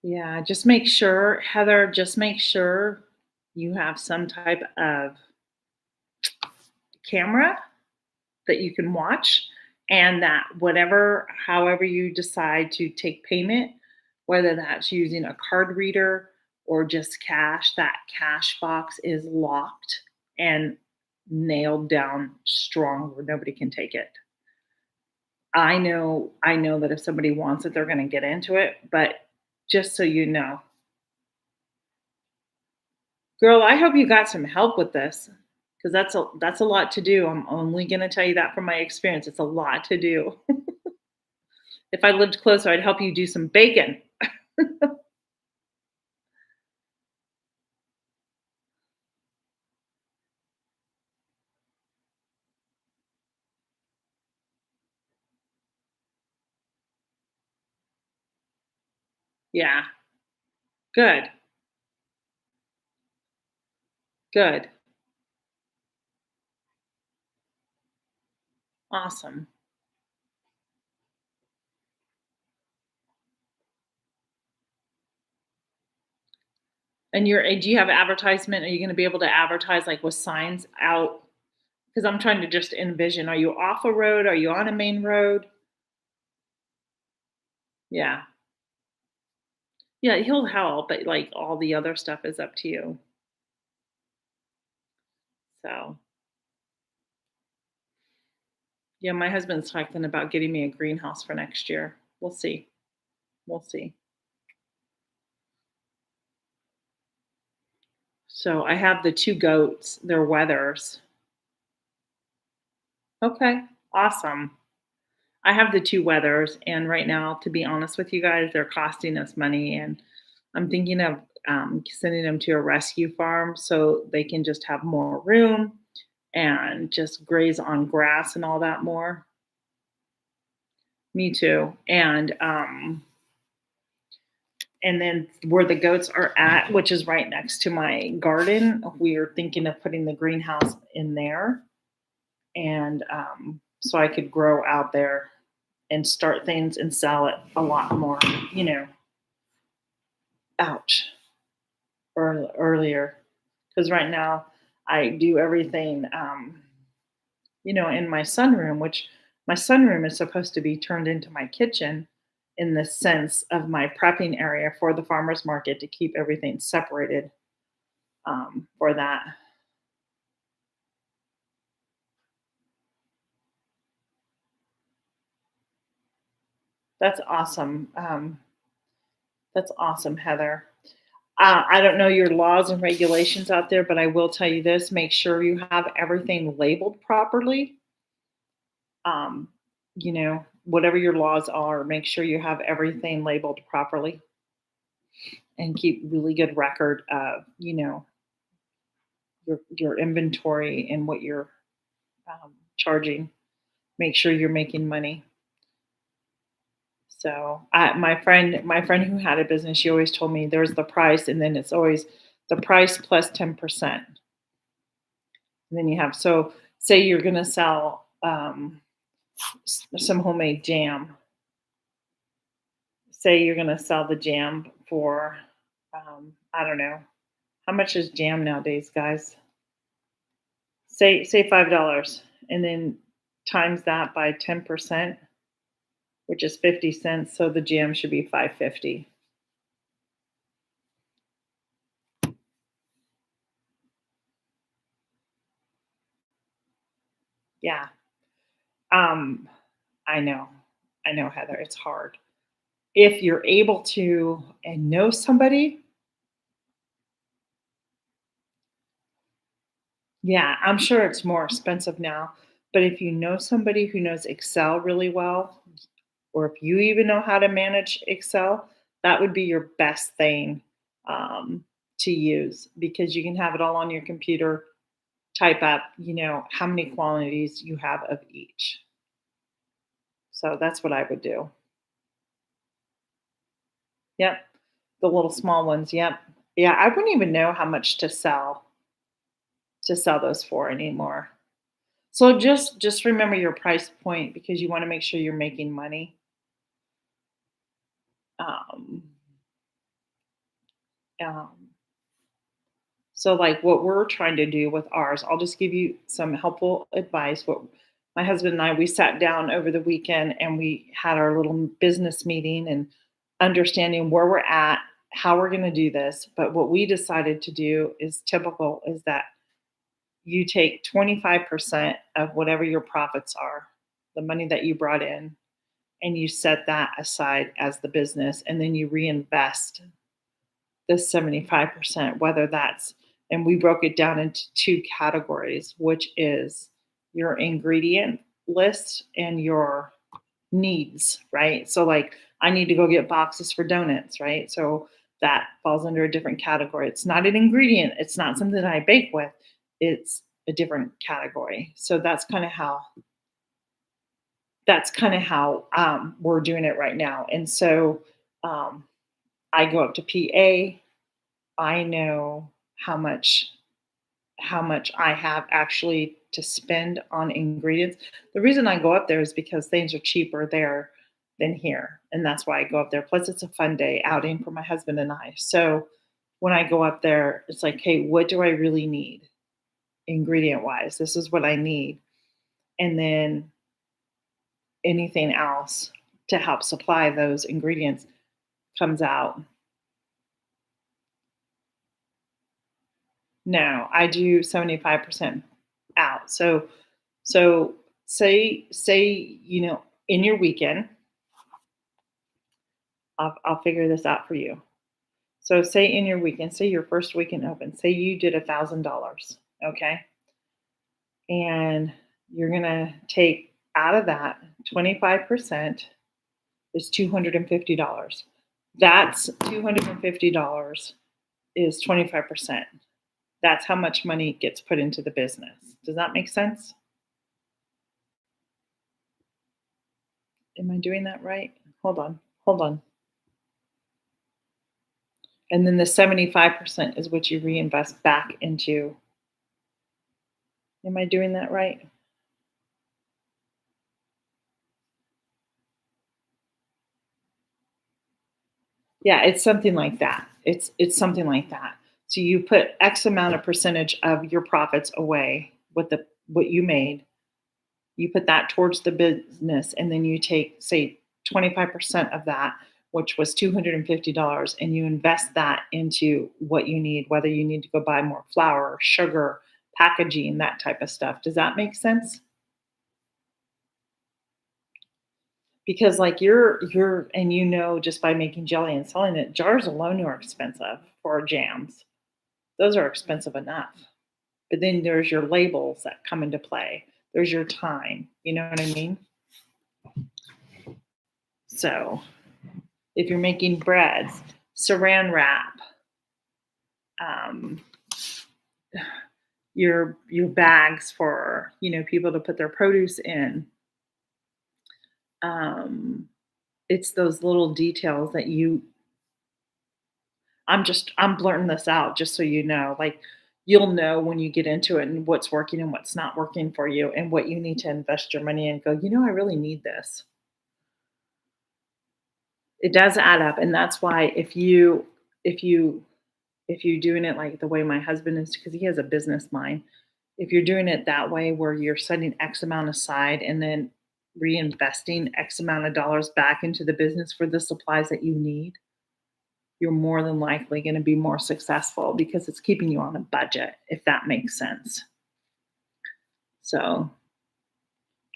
Yeah, just make sure, Heather, just make sure you have some type of camera that you can watch and that whatever however you decide to take payment, whether that's using a card reader or just cash, that cash box is locked and nailed down strong where nobody can take it. I know that if somebody wants it, they're going to get into it, but just so you know, girl, I hope you got some help with this because that's a lot to do. I'm only going to tell you that from my experience. It's a lot to do. If I lived closer, I'd help you do some bacon. Yeah, good, good, awesome. And do you have advertisement? Are you going to be able to advertise like with signs out? Because I'm trying to just envision. Are you off a road? Are you on a main road? Yeah, yeah, he'll help, but like all the other stuff is up to you. So yeah, my husband's talking about getting me a greenhouse for next year. We'll see. We'll see. So I have the 2 goats, they're wethers. Okay, awesome. I have the 2 wethers, and right now, to be honest with you guys, they're costing us money, and I'm thinking of sending them to a rescue farm so they can just have more room and just graze on grass and all that more. Me too. And then where the goats are at, which is right next to my garden, we are thinking of putting the greenhouse in there, and so I could grow out there and start things and sell it a lot more. You know, ouch, earlier, because right now I do everything. In my sunroom, which my sunroom is supposed to be turned into my kitchen in the sense of my prepping area for the farmers market to keep everything separated for that. That's awesome. That's awesome, Heather. I don't know your laws and regulations out there, but I will tell you this: make sure you have everything labeled properly. Um, whatever your laws are, make sure you have everything labeled properly and keep really good record of your inventory and what you're charging. Make sure you're making money. So, my friend who had a business, she always told me there's the price, and then it's always the price plus 10%. And then you have so say you're going to sell some homemade jam. Say you're going to sell the jam for I don't know how much is jam nowadays, guys. Say $5, and then times that by 10%, which is 50 cents. So the jam should be 5.50. Yeah. Um, I know. I know, Heather. It's hard. If you're able to and know somebody, yeah, I'm sure it's more expensive now. But if you know somebody who knows Excel really well, or if you even know how to manage Excel, that would be your best thing to use because you can have it all on your computer, type up, how many quantities you have of each. So that's what I would do. Yep. The little small ones. Yep. Yeah, I wouldn't even know how much to sell those for anymore. So just remember your price point because you want to make sure you're making money. Um, um, so like what we're trying to do with ours, I'll just give you some helpful advice. What my husband and I we sat down over the weekend and we had our little business meeting and understanding where we're at, how we're going to do this. But what we decided to do is typical is that you take 25% of whatever your profits are, the money that you brought in, and you set that aside as the business, and then you reinvest the 75%, whether that's, and we broke it down into two categories, which is your ingredient list and your needs, right? So, like, I need to go get boxes for donuts, right? So that falls under a different category. It's not an ingredient, it's not something that I bake with, it's a different category. So that's kind of how we're doing it right now. And so um, I go up to PA. I know how much how much I have actually to spend on ingredients. The reason I go up there is because things are cheaper there than here, and that's why I go up there. Plus, it's a fun day outing for my husband and I. So when I go up there, it's like, hey, what do I really need ingredient wise? This is what I need, and then anything else to help supply those ingredients comes out. No, I do 75% out. So say in your weekend, I'll figure this out for you. So say in your weekend, say your first weekend open, say you did $1,000, okay, and you're gonna take out of that 25% is $250. That's $250 is 25%. That's how much money gets put into the business. Does that make sense? Am I doing that right? Hold on. Hold on. And then the 75% is what you reinvest back into. Am I doing that right? Yeah, it's something like that. It's something like that. So you put X amount of percentage of your profits away, what you made, you put that towards the business, and then you take, say, 25% of that, which was $250, and you invest that into what you need, whether you need to go buy more flour, sugar, packaging, that type of stuff. Does that make sense? Because like you're and just by making jelly and selling it, jars alone are expensive for jams. Those are expensive enough. But then there's your labels that come into play. There's your time. You know what I mean? So if you're making breads, saran wrap, um, your bags for people to put their produce in. Um, it's those little details that you. I'm blurting this out just so you know. Like you'll know when you get into it and what's working and what's not working for you and what you need to invest your money in. Go, I really need this. It does add up, and that's why if you if you're doing it like the way my husband is, because he has a business mind, if you're doing it that way where you're setting X amount aside and then reinvesting X amount of dollars back into the business for the supplies that you need, you're more than likely going to be more successful because it's keeping you on a budget, if that makes sense. So,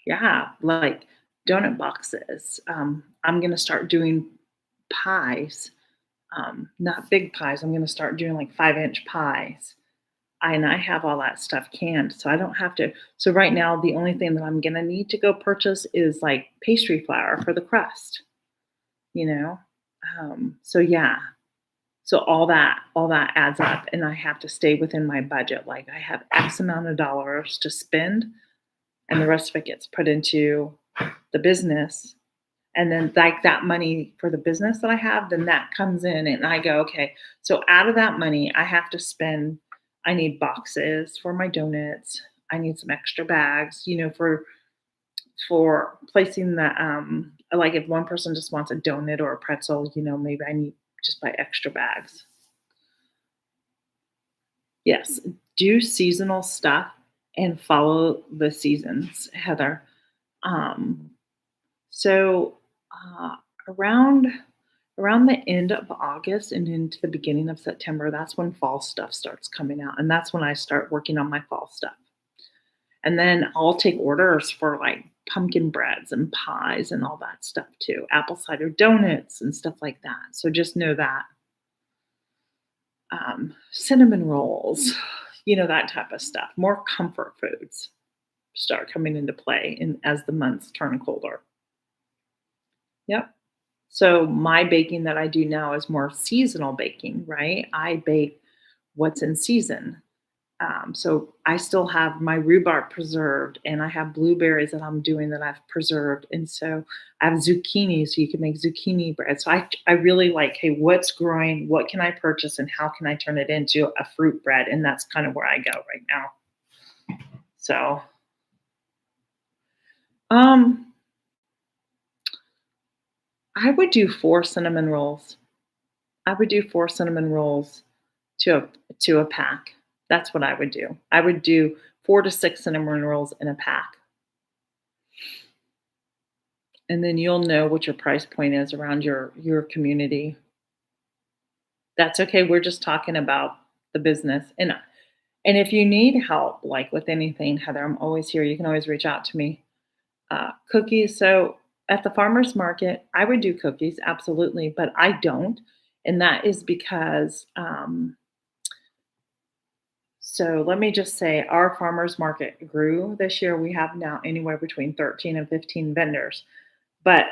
yeah, like donut boxes. I'm going to start doing pies, not big pies. I'm going to start doing like 5-inch pies. And I have all that stuff canned, so I don't have to. So right now, the only thing that I'm gonna need to go purchase is like pastry flour for the crust, you know. So yeah, so all that adds up, and I have to stay within my budget. Like I have X amount of dollars to spend, and the rest of it gets put into the business. And then like that money for the business that I have, then that comes in and I go, okay, so out of that money, I have to spend, I need boxes for my donuts. I need some extra bags, for placing the like if one person just wants a donut or a pretzel, maybe I need just buy extra bags. Yes, do seasonal stuff and follow the seasons, Heather. Um, So, uh, around around the end of August and into the beginning of September, that's when fall stuff starts coming out, and that's when I start working on my fall stuff. And then I'll take orders for like pumpkin breads and pies and all that stuff too, apple cider donuts and stuff like that. So just know that cinnamon rolls, that type of stuff. More comfort foods start coming into play as the months turn colder. Yep. So my baking that I do now is more seasonal baking, right? I bake what's in season. So I still have my rhubarb preserved, and I have blueberries that I'm doing that I've preserved, and so I have zucchini, so you can make zucchini bread. So I really like, hey, what's growing? What can I purchase, and how can I turn it into a fruit bread? And that's kind of where I go right now. So, um, I would do 4 cinnamon rolls. I would do 4 cinnamon rolls to a pack. That's what I would do. I would do 4 to 6 cinnamon rolls in a pack, and then you'll know what your price point is around your community. That's okay. We're just talking about the business, and if you need help, like with anything, Heather, I'm always here. You can always reach out to me. Cookies. So at the farmers market, I would do cookies, absolutely, but I don't, and that is because so let me just say our farmers market grew this year. We have now anywhere between 13 and 15 vendors, but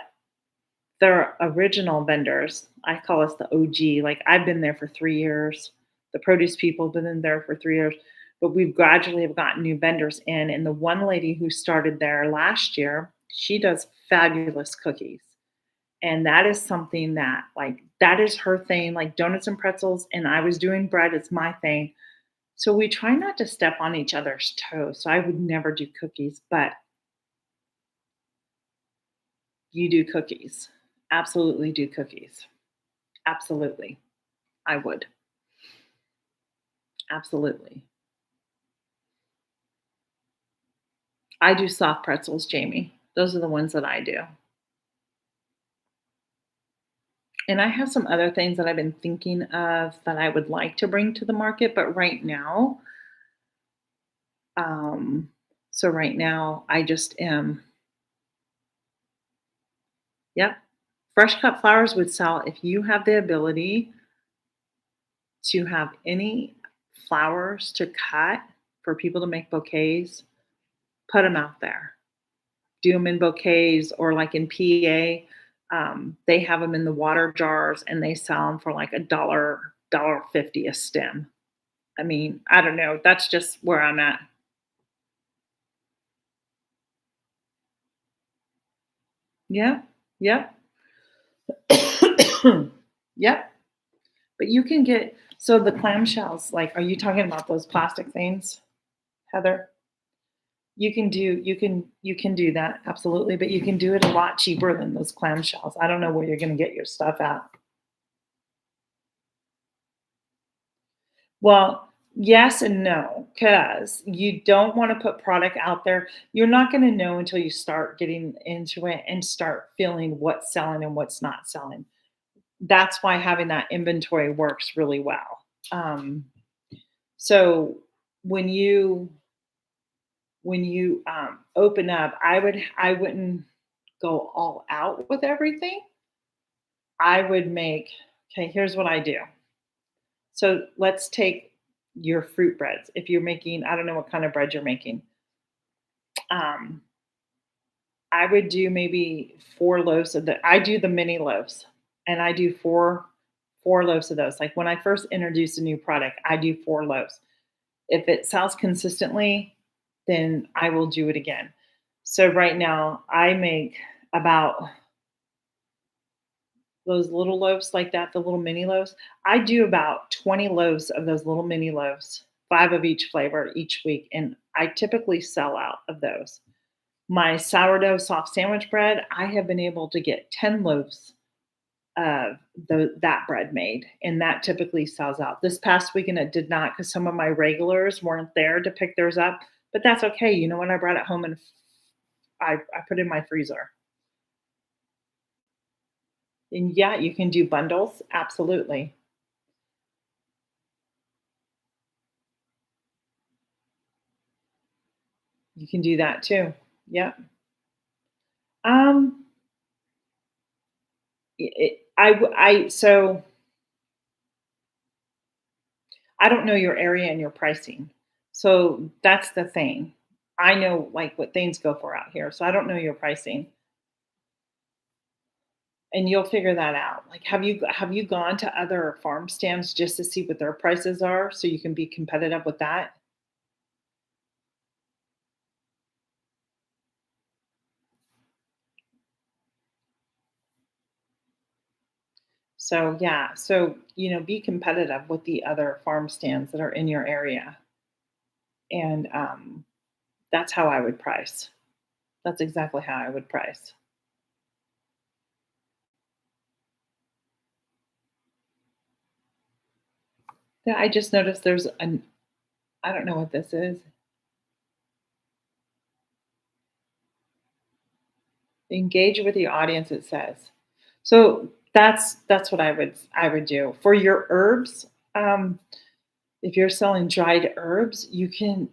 They're original vendors. I call us the OG. Like, I've been there for 3 years. The produce people have been in there for 3 years, but we've gradually have gotten new vendors in, and the one lady who started there last year, she does fabulous cookies, and that is something that, like, that is her thing, like, donuts and pretzels, and I was doing bread, it's my thing. So we try not to step on each other's toes, so I would never do cookies, but you do cookies. Absolutely do cookies. Absolutely. I would. Absolutely. I do soft pretzels, Jamie. Those are the ones that I do. And I have some other things that I've been thinking of that I would like to bring to the market, but right now, um, so right now I just am, yep. Fresh cut flowers would sell if you have the ability to have any flowers to cut for people to make bouquets, put them out there. Do them in bouquets, or like in PA, they have them in the water jars and they sell them for like dollar 50 a stem. I mean, I don't know. That's just where I'm at. Yeah. Yep. Yep. But you can get, so the clamshells, like, are you talking about those plastic things, Heather? You can do that, absolutely, but you can do it a lot cheaper than those clamshells. I don't know where you're gonna get your stuff at. Well, yes and no, because you don't wanna put product out there. You're not gonna know until you start getting into it and start feeling what's selling and what's not selling. That's why having that inventory works really well. Um, so when you open up, I wouldn't go all out with everything. I would make, okay, here's what I do. So let's take your fruit breads. If you're making, I don't know what kind of bread you're making. Um, I would do maybe 4 loaves of the, I do the mini loaves, and I do four loaves of those. Like when I first introduce a new product, I do 4 loaves. If it sells consistently, then I will do it again. So right now I make about those little loaves like that, the little mini loaves. I do about 20 loaves of those little mini loaves, 5 of each flavor each week, and I typically sell out of those. My sourdough soft sandwich bread, I have been able to get 10 loaves of that bread made, and that typically sells out. This past weekend it did not, because some of my regulars weren't there to pick theirs up, but that's okay. You know what? I brought it home and I put it in my freezer. And yeah, you can do bundles. Absolutely. You can do that too. Yep. Um, so I don't know your area and your pricing. So that's the thing. I know like what things go for out here. So I don't know your pricing. And you'll figure that out. Like, have you gone to other farm stands just to see what their prices are so you can be competitive with that? So yeah, so be competitive with the other farm stands that are in your area, and that's how I would price. That's exactly how I would price. Yeah, I just noticed there's an, I don't know what this is. Engage with the audience, it says. So that's what I would do for your herbs. If you're selling dried herbs, you can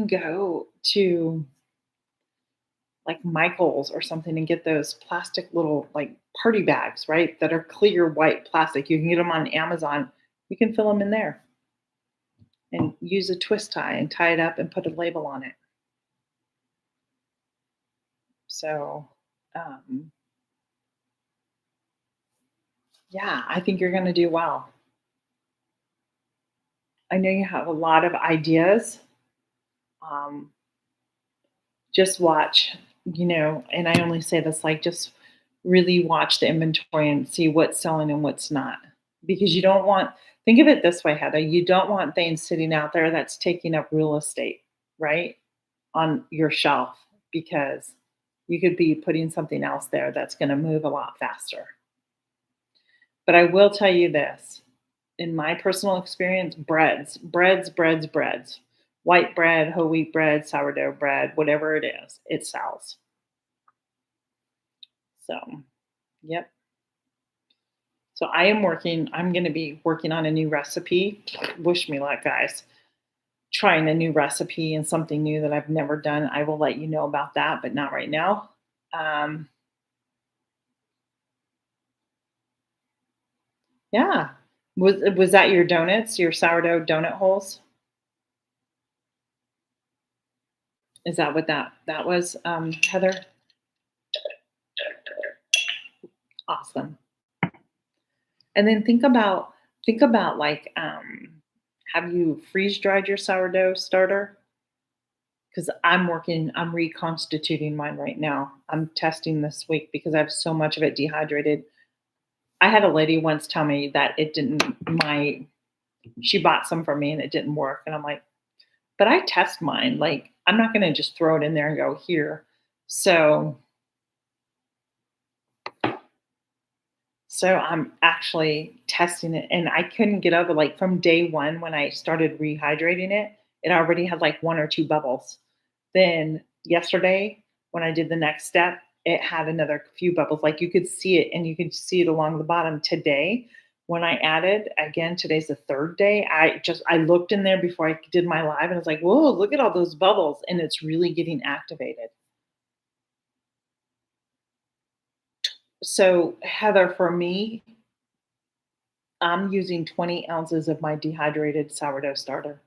go to like Michael's or something and get those plastic little like party bags, right? That are clear white plastic. You can get them on Amazon. You can fill them in there and use a twist tie and tie it up and put a label on it. So, um, Yeah, I think you're going to do well. I know you have a lot of ideas. Um, just watch, and I only say this like just really watch the inventory and see what's selling and what's not. Because you don't want, think of it this way, Heather, you don't want things sitting out there that's taking up real estate, right? On your shelf, because you could be putting something else there that's going to move a lot faster. But I will tell you this, in my personal experience, breads, white bread, whole wheat bread, sourdough bread, whatever it is, it sells. So, yep. So I'm going to be working on a new recipe. Wish me luck, guys. Trying a new recipe and something new that I've never done. I will let you know about that, but not right now. Um, yeah. Was that your donuts, your sourdough donut holes? Is that what that was, Heather? Awesome. And then think about like, have you freeze dried your sourdough starter? Because I'm reconstituting mine right now. I'm testing this week because I have so much of it dehydrated. I had a lady once tell me that it didn't my she bought some for me and it didn't work. And I'm like, but I test mine. Like, I'm not gonna just throw it in there and go here. So so I'm actually testing it and I couldn't get over like from day one when I started rehydrating it, it already had like one or two bubbles. Then yesterday, when I did the next step, it had another few bubbles. Like you could see it and you could see it along the bottom. Today, when I added, again, today's the third day. I looked in there before I did my live and I was like, whoa, look at all those bubbles. And it's really getting activated. So, Heather, for me, I'm using 20 ounces of my dehydrated sourdough starter.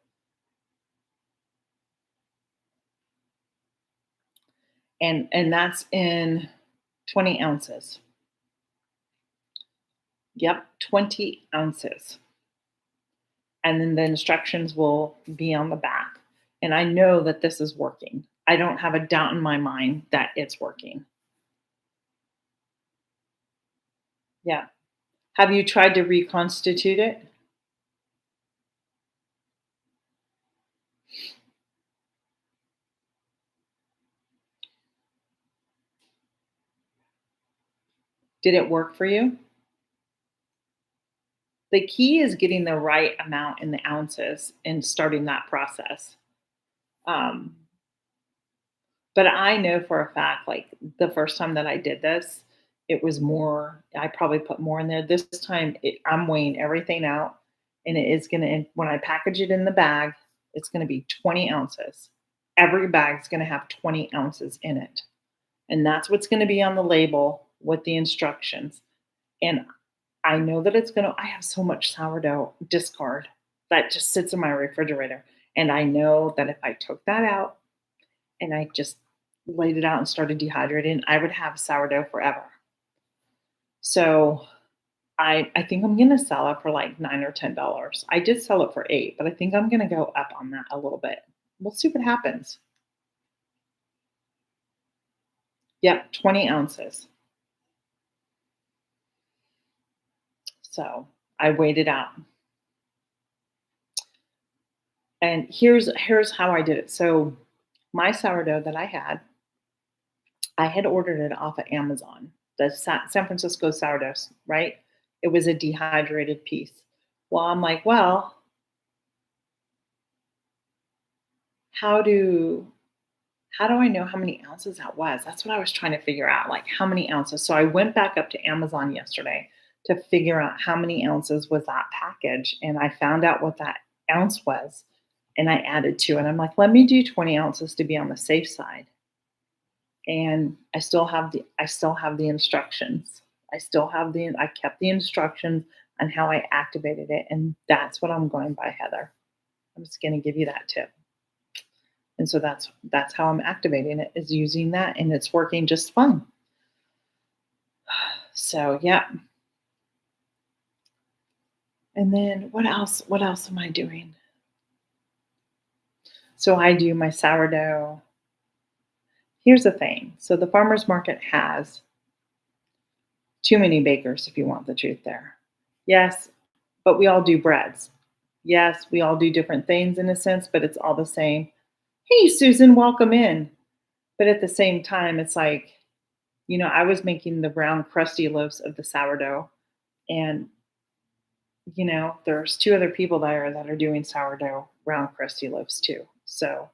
And that's in 20 ounces. Yep, 20 ounces. And then the instructions will be on the back. And I know that this is working. I don't have a doubt in my mind that it's working. Yeah. Have you tried to reconstitute it? Did it work for you? The key is getting the right amount in the ounces and starting that process. Um, but I know for a fact, like the first time that I did this, it was more, I probably put more in there. This time I'm weighing everything out and it is going to, when I package it in the bag, it's going to be 20 ounces. Every bag's going to have 20 ounces in it. And that's what's going to be on the label with the instructions. And I know that it's going to, I have so much sourdough discard that just sits in my refrigerator. And I know that if I took that out and I just laid it out and started dehydrating, I would have sourdough forever. So I think I'm gonna sell it for like $9 or $10. I did sell it for 8, but I think I'm gonna go up on that a little bit. We'll see what happens. Yep, 20 ounces. So I weighed it out. And here's how I did it. So my sourdough that I had ordered it off of Amazon. The San Francisco sourdough, right? It was a dehydrated piece. Well, I'm like, well, how do how do I know how many ounces that was? That's what I was trying to figure out, like how many ounces. So I went back up to Amazon yesterday to figure out how many ounces was that package. And I found out what that ounce was and I added to it. I'm like, let me do 20 ounces to be on the safe side. And I still have the instructions. I kept the instructions on how I activated it. And that's what I'm going by, Heather. I'm just gonna give you that tip. And so that's how I'm activating it is using that and it's working just fine. So yeah. And then what else? What else am I doing? So I do my sourdough. Here's the thing. So the farmers market has too many bakers, if you want the truth there. Yes, but we all do breads. Yes, we all do different things in a sense, but it's all the same. Hey, Susan, welcome in. But at the same time, it's like, I was making the brown crusty loaves of the sourdough, and there's two other people there that are doing sourdough brown crusty loaves too. So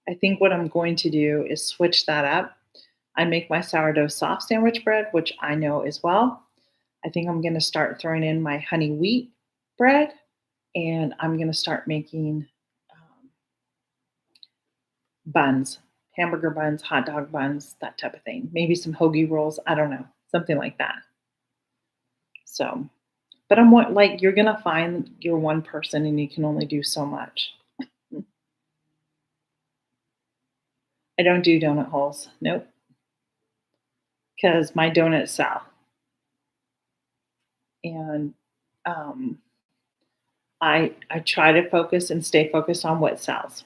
I think what I'm going to do is switch that up. I make my sourdough soft sandwich bread, which I know as well. I think I'm going to start throwing in my honey wheat bread, and I'm going to start making buns, hamburger buns, hot dog buns, that type of thing. Maybe some hoagie rolls. I don't know, something like that. So, but like you're going to find your one person and you can only do so much. I don't do donut holes. Nope. Because my donuts sell. And um, I try to focus and stay focused on what sells.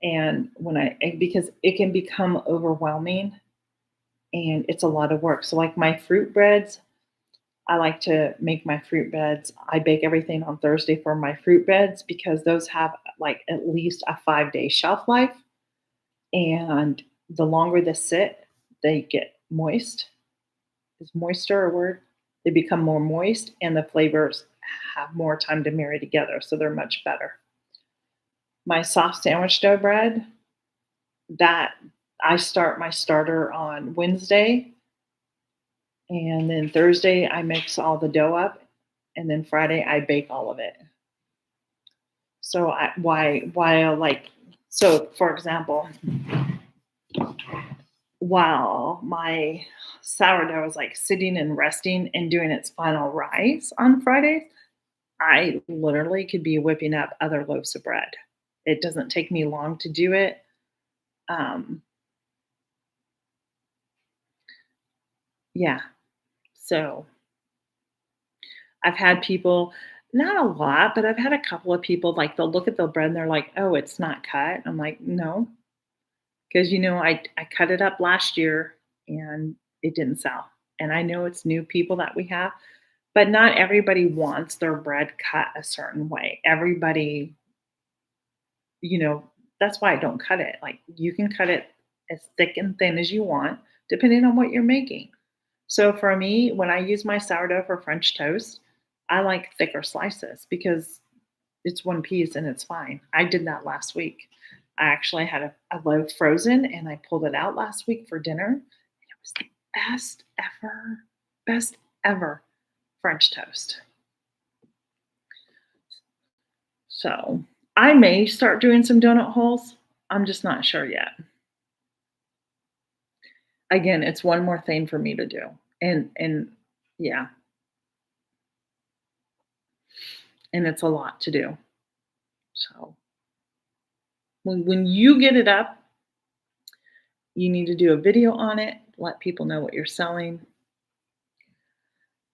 And because it can become overwhelming and it's a lot of work. So, like my fruit breads, I like to make my fruit breads. I bake everything on Thursday for my fruit breads because those have like at least a 5-day shelf life. And the longer they sit, they get moist. Is moisture a word? They become more moist and the flavors have more time to marry together. So they're much better. My soft sandwich dough bread, that I start my starter on Wednesday, and then Thursday I mix all the dough up, and then Friday I bake all of it. So why I like so for example, while my sourdough is like sitting and resting and doing its final rise on Fridays, I literally could be whipping up other loaves of bread. It doesn't take me long to do it. Um, yeah. So I've had people, not a lot, but I've had a couple of people like they'll look at the bread and they're like, "Oh, it's not cut." I'm like, "No, because I cut it up last year and it didn't sell." And I know it's new people that we have, but not everybody wants their bread cut a certain way. Everybody, you know, that's why I don't cut it. Like you can cut it as thick and thin as you want, depending on what you're making. So for me, when I use my sourdough for French toast, I like thicker slices because it's one piece and it's fine. I did that last week. I actually had a loaf frozen and I pulled it out last week for dinner. It was the best ever French toast. So I may start doing some donut holes. I'm just not sure yet. Again, it's one more thing for me to do. And yeah, and it's a lot to do. So when you get it up, you need to do a video on it, let people know what you're selling,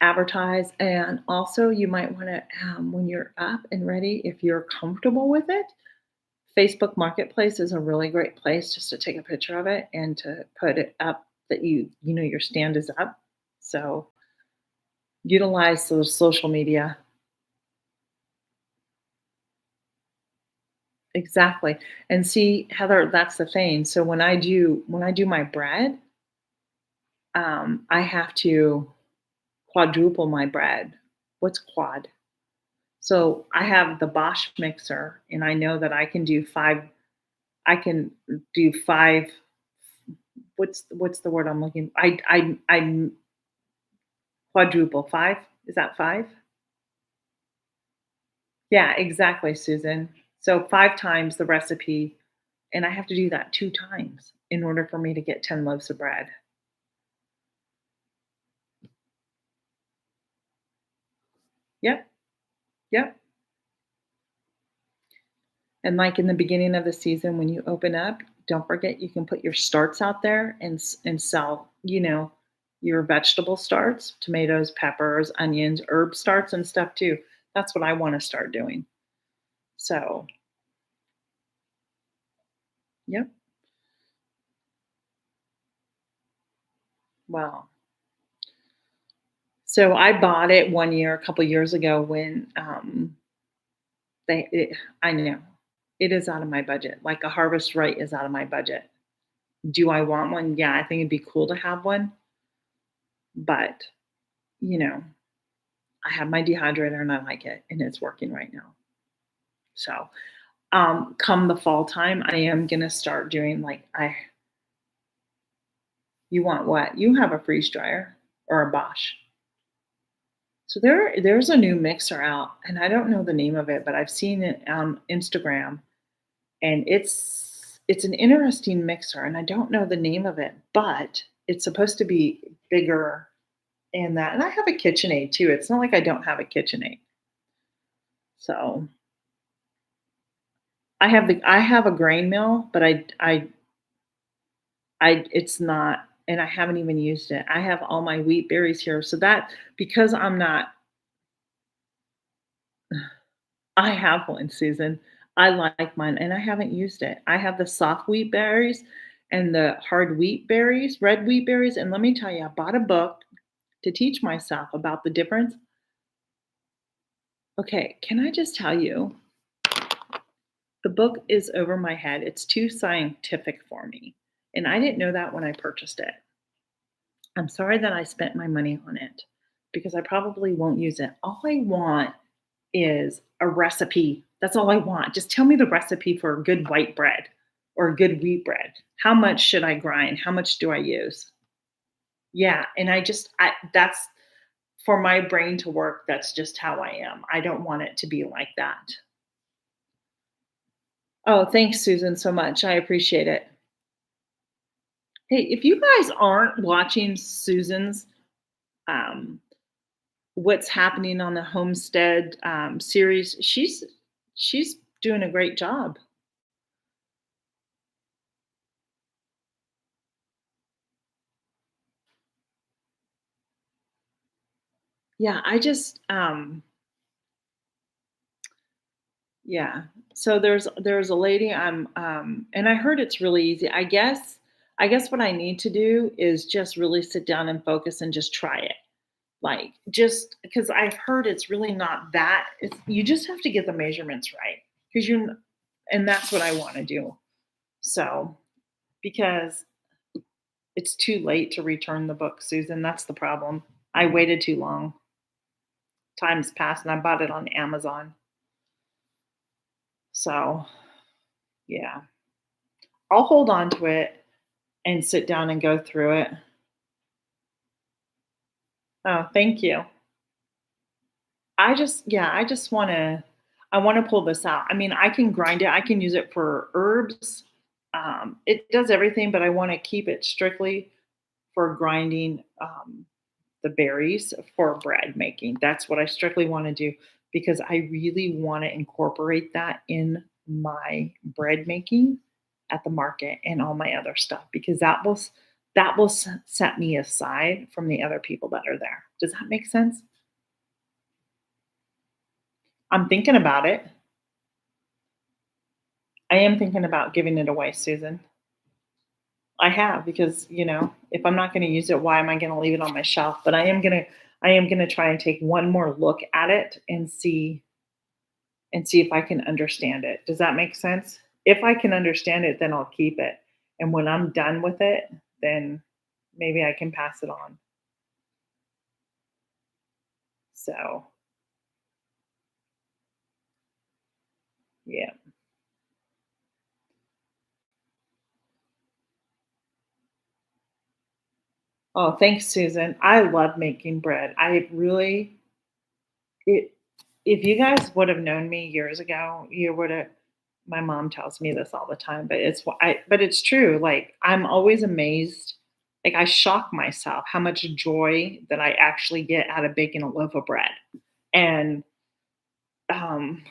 advertise, and also you might want to, when you're up and ready, if you're comfortable with it, Facebook Marketplace is a really great place just to take a picture of it and to put it up that your stand is up. So utilize those social media. Exactly. And see, Heather, that's the thing. So when I do my bread, I have to quadruple my bread. What's quad? So I have the Bosch mixer, and I know that I can do five. I can do five. What's the word I'm looking? I quadruple five. Is that five? Yeah, exactly, Susan. So 5 times the recipe, and I have to do that 2 times in order for me to get 10 loaves of bread. Yep, yep. And like in the beginning of the season, when you open up, don't forget you can put your starts out there and sell, your vegetable starts, tomatoes, peppers, onions, herb starts, and stuff too. That's what I want to start doing. So, yep. Well, so I bought it one year, a couple years ago when I know it is out of my budget. Like a Harvest Right is out of my budget. Do I want one? Yeah, I think it'd be cool to have one, but you know, I have my dehydrator and I like it and it's working right now. So, come the fall time, I am gonna start doing like I you want what? You have a freeze dryer or a Bosch. So there's a new mixer out and I don't know the name of it, but I've seen it on Instagram and it's an interesting mixer and I don't know the name of it, but it's supposed to be bigger and that and I have a KitchenAid too. It's not like I don't have a KitchenAid. So I have a grain mill, but I it's not and I haven't even used it. I have all my wheat berries here. So that because I'm not I have one, Susan. I like mine and I haven't used it. I have the soft wheat berries and the hard wheat berries, red wheat berries. And let me tell you, I bought a book to teach myself about the difference. Okay, can I just tell you, the book is over my head. It's too scientific for me. And I didn't know that when I purchased it. I'm sorry that I spent my money on it because I probably won't use it. All I want is a recipe. That's all I want. Just tell me the recipe for a good white bread or a good wheat bread. How much should I grind? How much do I use? Yeah, and I that's for my brain to work, that's just how I am. I don't want it to be like that. Oh, thanks, Susan, so much. I appreciate it. Hey, if you guys aren't watching Susan's um, what's happening on the homestead series, she's doing a great job. Yeah, I just yeah. So there's a lady and I heard it's really easy. I guess what I need to do is just really sit down and focus and just try it. Like just because I've heard it's really not that you just have to get the measurements right because and that's what I want to do. So because it's too late to return the book, Susan. That's the problem. I waited too long. Time's passed and I bought it on Amazon. So yeah. I'll hold on to it and sit down and go through it. Oh, thank you. I want to pull this out. I mean, I can grind it. I can use it for herbs. It does everything, but I want to keep it strictly for grinding the berries for bread making. That's what I strictly want to do because I really want to incorporate that in my bread making at the market and all my other stuff because that will set me aside from the other people that are there. Does that make sense? I'm thinking about it. I am thinking about giving it away, Susan. I have because, if I'm not going to use it, why am I going to leave it on my shelf? But I am going to try and take one more look at it and see if I can understand it. Does that make sense? If I can understand it, then I'll keep it. And when I'm done with it, then maybe I can pass it on. So, yeah. Oh, thanks, Susan. I love making bread. I really it if you guys would have known me years ago, you would have my mom tells me this all the time, but it's true. Like I'm always amazed. Like I shock myself how much joy that I actually get out of baking a loaf of bread and um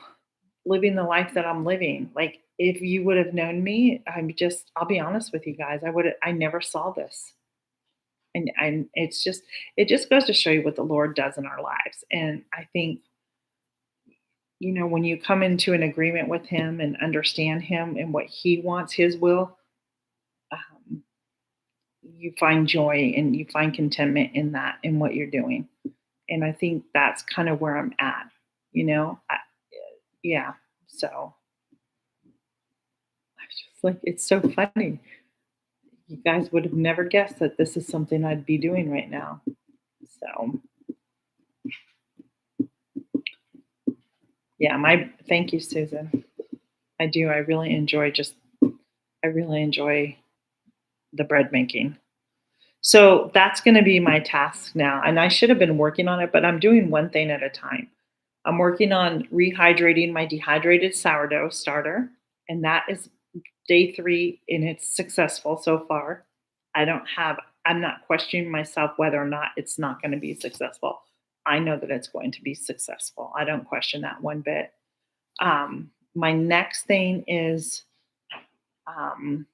living the life that I'm living. Like if you would have known me, I'll be honest with you guys, I never saw this. And it just goes to show you what the Lord does in our lives. And I think when you come into an agreement with him and understand him and what he wants, his will, um, you find joy and you find contentment in that, in what you're doing. And I think that's kind of where I'm at, you know? Yeah. So I was just like, it's so funny. You guys would have never guessed that this is something I'd be doing right now. So, yeah, thank you, Susan. I do. I really enjoy the bread making. So that's going to be my task now. And I should have been working on it, but I'm doing one thing at a time. I'm working on rehydrating my dehydrated sourdough starter, and that is day 3, and it's successful so far. I don't have I'm not questioning myself whether or not it's not going to be successful. I know that it's going to be successful. I don't question that one bit. My next thing is um,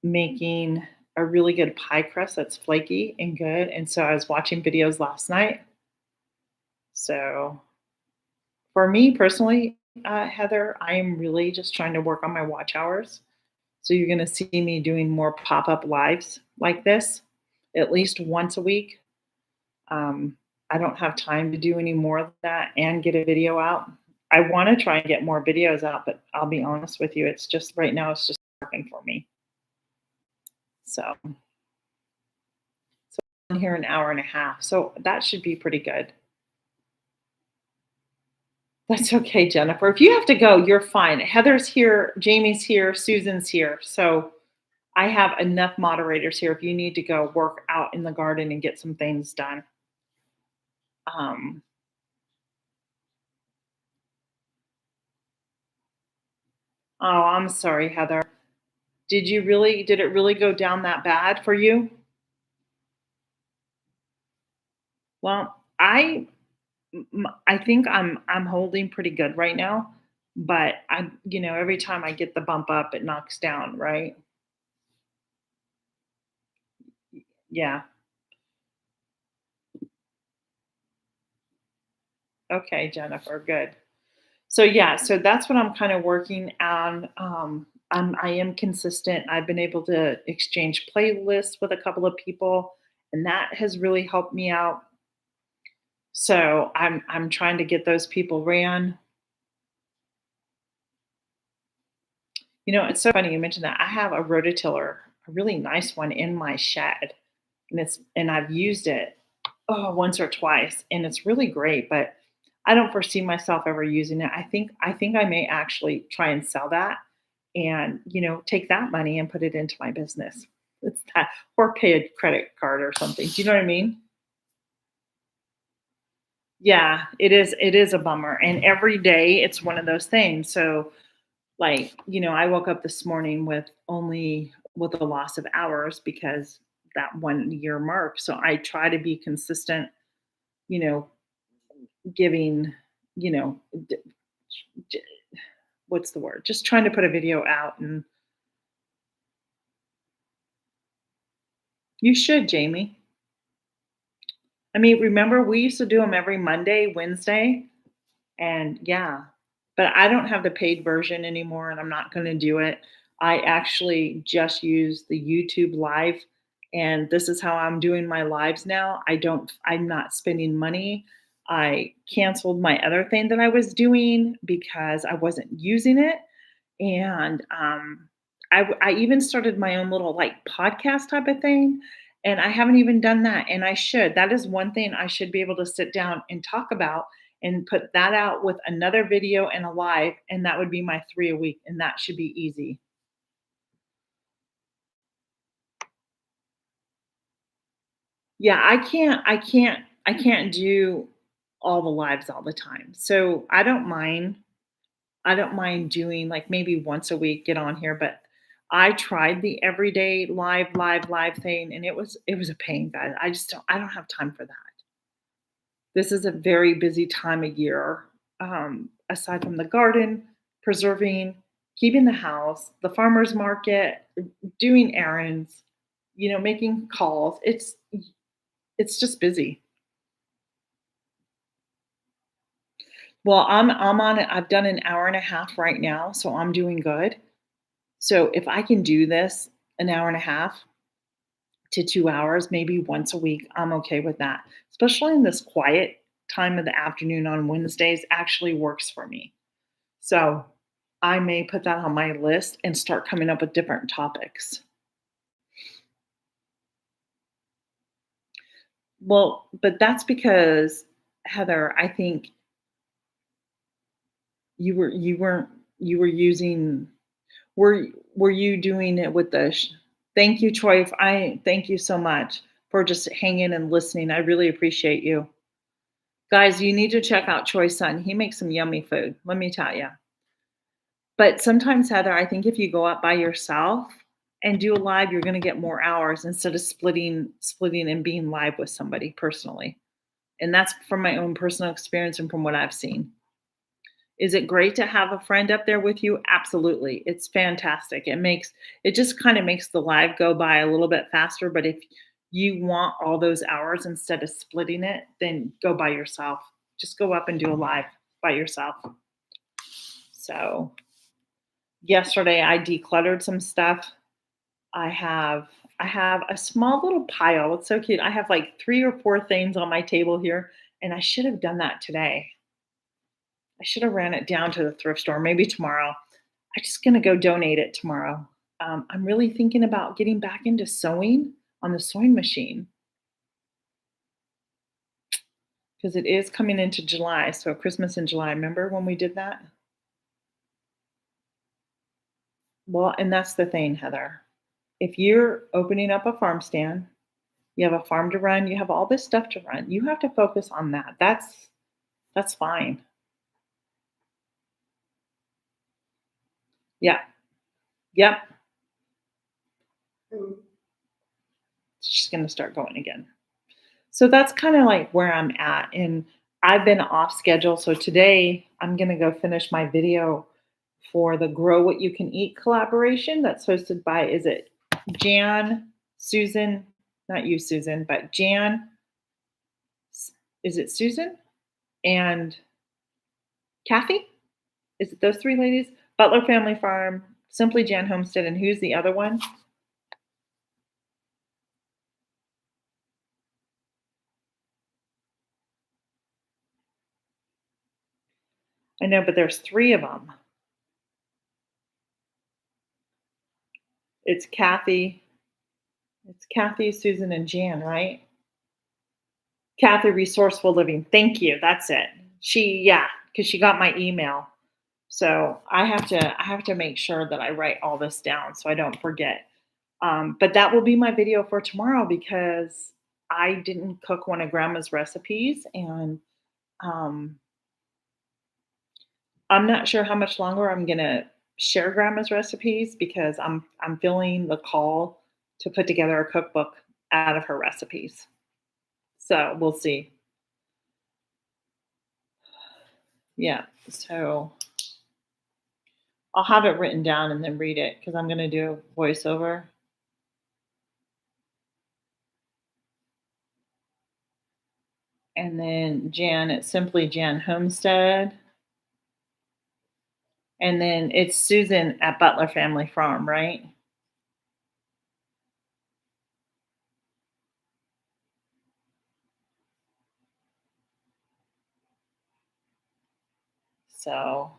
making a really good pie crust that's flaky and good. And so I was watching videos last night. So for me personally, Heather, I am really just trying to work on my watch hours. So you're going to see me doing more pop up lives like this at least once a week. Um, I don't have time to do any more of that and get a video out. I want to try and get more videos out, but I'll be honest with you, it's just right now, it's just working for me. So, I'm here an hour and a half. So that should be pretty good. That's okay, Jennifer. If you have to go, you're fine. Heather's here, Jamie's here, Susan's here. So I have enough moderators here if you need to go work out in the garden and get some things done. Um, oh, I'm sorry, Heather. Did it really go down that bad for you? Well, I think I'm holding pretty good right now, but every time I get the bump up, it knocks down, right? Yeah. Okay, Jennifer, good. So yeah, so that's what I'm kind of working on. I am consistent. I've been able to exchange playlists with a couple of people, and that has really helped me out. So I'm trying to get those people ran. It's so funny you mentioned that. I have a rototiller, a really nice one in my shed, and I've used it once or twice, and it's really great. But I don't foresee myself ever using it. I think I may actually try and sell that, and take that money and put it into my business. It's that, or pay a credit card or something. Do you know what I mean? Yeah, it is. It is a bummer, and every day it's one of those things. So like, I woke up this morning with a loss of hours because that 1 year mark. So I try to be consistent, you know, giving, you know, d- d- what's the word? Just trying to put a video out, and you should, Jamie. I mean, remember we used to do them every Monday, Wednesday, and yeah, but I don't have the paid version anymore and I'm not going to do it. I actually just use the YouTube live, and this is how I'm doing my lives now. I'm not spending money. I canceled my other thing that I was doing because I wasn't using it. And I even started my own little like podcast type of thing. And I haven't even done that. And I should. That is one thing I should be able to sit down and talk about and put that out with another video and a live. And that would be my 3 a week. And that should be easy. Yeah, I can't do all the lives all the time. So I don't mind doing like maybe once a week get on here, but I tried the everyday live thing, and it was a pain, guys. I don't have time for that. This is a very busy time of year. Aside from the garden, preserving, keeping the house, the farmers market, doing errands, making calls. It's just busy. Well, I'm on it. I've done an hour and a half right now, so I'm doing good. So if I can do this an hour and a half to 2 hours, maybe once a week, I'm okay with that. Especially in this quiet time of the afternoon on Wednesdays actually works for me. So I may put that on my list and start coming up with different topics. Well, but that's because, Heather, I think you weren't you were using were were you doing it with the thank you, Troy. I thank you so much for just hanging and listening. I really appreciate you. Guys, you need to check out Troy's son. He makes some yummy food, let me tell you. But sometimes, Heather, I think if you go out by yourself and do a live, you're gonna get more hours instead of splitting and being live with somebody personally. And that's from my own personal experience and from what I've seen. Is it great to have a friend up there with you? Absolutely. It's fantastic. It just kind of makes the live go by a little bit faster, but if you want all those hours instead of splitting it, then go by yourself. Just go up and do a live by yourself. So, yesterday I decluttered some stuff. I have I have a small little pile. It's so cute. I have like 3 or 4 things on my table here, and I should have done that today. I should have ran it down to the thrift store, maybe tomorrow. I'm just gonna go donate it tomorrow. I'm really thinking about getting back into sewing on the sewing machine because it is coming into July. So Christmas in July. Remember when we did that? Well, and that's the thing, Heather. If you're opening up a farm stand, you have a farm to run, you have all this stuff to run. You have to focus on that. That's fine. Yeah. Yep. She's gonna start going again. So that's kind of like where I'm at. And I've been off schedule. So today I'm going to go finish my video for the Grow What You Can Eat collaboration that's hosted by, is it Jan, Susan, not you, Susan, but Jan, is it Susan and Kathy? Is it those 3 ladies? Butler Family Farm, Simply Jan Homestead, and who's the other one? I know, but there's 3 of them. It's Kathy, Susan, and Jan, right? Kathy Resourceful Living. Thank you. That's it. Yeah, because she got my email. So I have to make sure that I write all this down so I don't forget. But that will be my video for tomorrow because I didn't cook one of Grandma's recipes, and um, I'm not sure how much longer I'm gonna share Grandma's recipes because I'm feeling the call to put together a cookbook out of her recipes. So we'll see. Yeah. So I'll have it written down and then read it because I'm gonna do a voiceover. And then Jan, it's simply Jan Homestead. And then it's Susan at Butler Family Farm, right? So,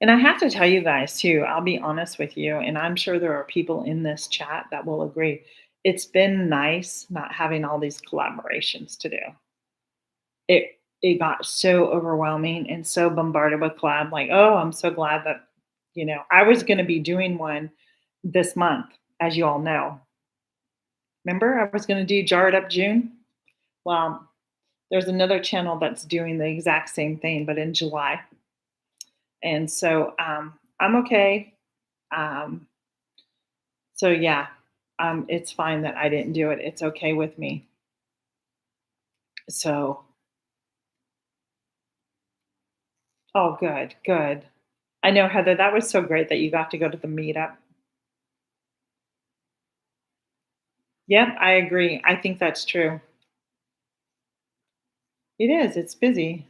and I have to tell you guys too, I'll be honest with you, and I'm sure there are people in this chat that will agree. It's been nice not having all these collaborations to do. It got so overwhelming and so bombarded with collab. Like, oh, I'm so glad that I was going to be doing one this month, as you all know. Remember, I was going to do Jarred Up June. Well, there's another channel that's doing the exact same thing, but in July. And so I'm okay. Um, so yeah, it's fine that I didn't do it. It's okay with me. So, oh, good, good. I know, Heather, that was so great that you got to go to the meetup. Yep, I agree. I think that's true. It is. It's busy.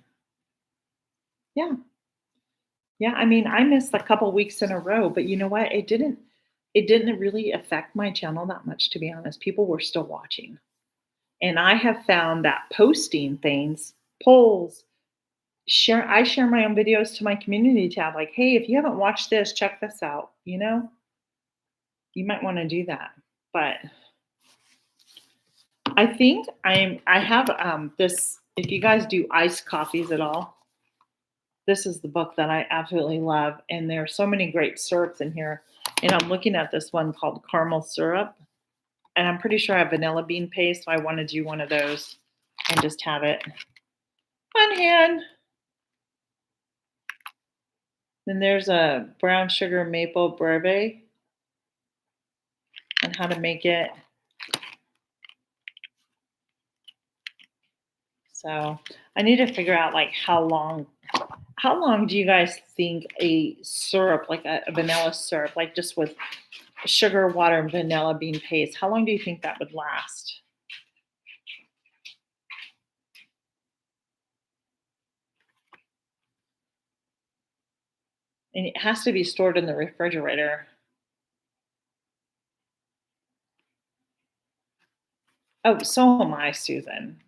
Yeah. Yeah, I mean, I missed a couple weeks in a row, but you know what? It didn't really affect my channel that much, to be honest. People were still watching. And I have found that posting things, polls, I share my own videos to my community tab like, "Hey, if you haven't watched this, check this out," you know? You might wanna do that. But I think I have, this if you guys do iced coffees at all, this is the book that I absolutely love, and there are so many great syrups in here, and I'm looking at this one called caramel syrup, and I'm pretty sure I have vanilla bean paste, so I wanna do one of those and just have it on hand. Then there's a brown sugar maple brevet and how to make it. So I need to figure out like how long do you guys think a syrup, like a vanilla syrup, like just with sugar, water, and vanilla bean paste, how long do you think that would last? And it has to be stored in the refrigerator. Oh, so am I, Susan.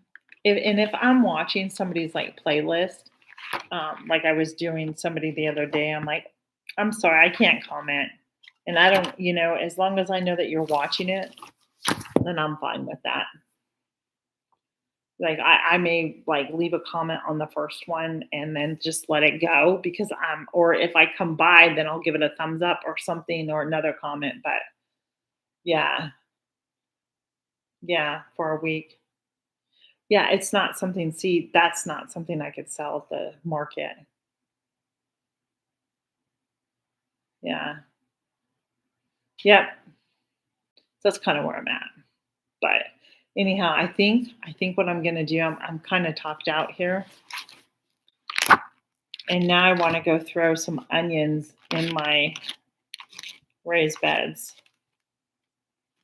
If I'm watching somebody's like playlist, like I was doing somebody the other day, I'm like, I'm sorry, I can't comment. And I don't, as long as I know that you're watching it, then I'm fine with that. Like I may like leave a comment on the first one and then just let it go because or if I come by, then I'll give it a thumbs up or something or another comment. But yeah, yeah, for a week. Yeah, it's not something, see, that's not something I could sell at the market. Yeah. Yep. So that's kind of where I'm at. But anyhow, I think what I'm gonna do, I'm kind of talked out here. And now I want to go throw some onions in my raised beds.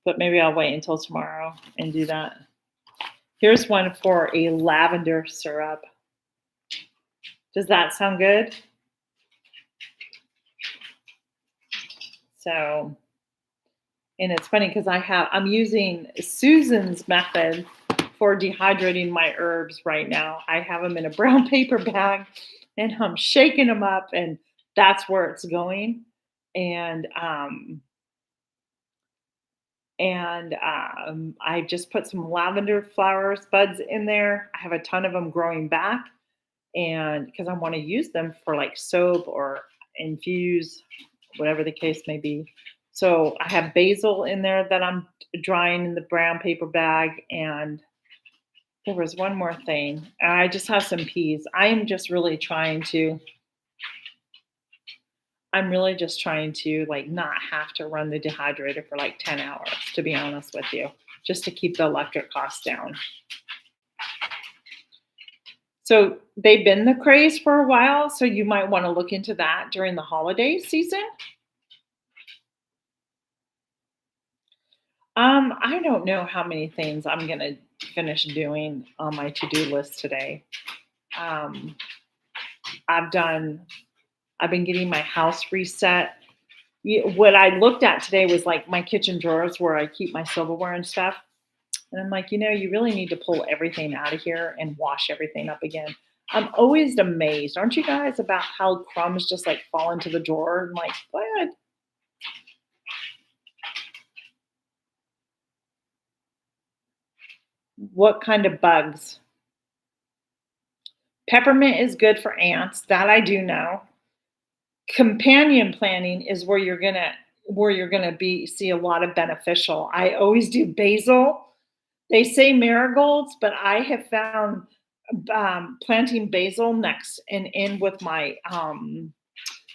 But maybe I'll wait until tomorrow and do that. Here's one for a lavender syrup. Does that sound good? So, and it's funny because I'm using Susan's method for dehydrating my herbs right now. I have them in a brown paper bag and I'm shaking them up and that's where it's going. And I just put some lavender flowers buds in there. I have a ton of them growing back, and because I want to use them for like soap or infuse, whatever the case may be. So I have basil in there that I'm drying in the brown paper bag, and there was one more thing. I just have some peas. I'm really just trying to like not have to run the dehydrator for like 10 hours, to be honest with you, just to keep the electric costs down. So they've been the craze for a while. So you might want to look into that during the holiday season. I don't know how many things I'm gonna finish doing on my to-do list today. Um, I've done. I've been getting my house reset. What I looked at today was like my kitchen drawers where I keep my silverware and stuff. And I'm like, you really need to pull everything out of here and wash everything up again. I'm always amazed, aren't you guys, about how crumbs just like fall into the drawer? I'm like, what? What kind of bugs? Peppermint is good for ants. That I do know. Companion planting is where you're gonna be see a lot of beneficial. I always do basil. They say marigolds, but I have found planting basil next and in with my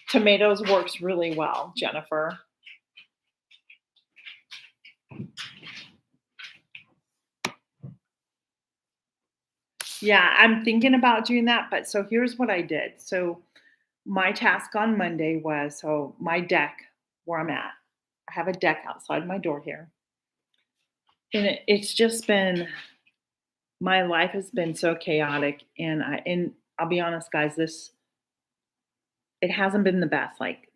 tomatoes works really well, Jennifer. Yeah, I'm thinking about doing that. But so here's what I did. So my task on Monday was so my deck where I'm at. I have a deck outside my door here. And it's just been my life has been so chaotic and I'll be honest guys, this it hasn't been the best, like,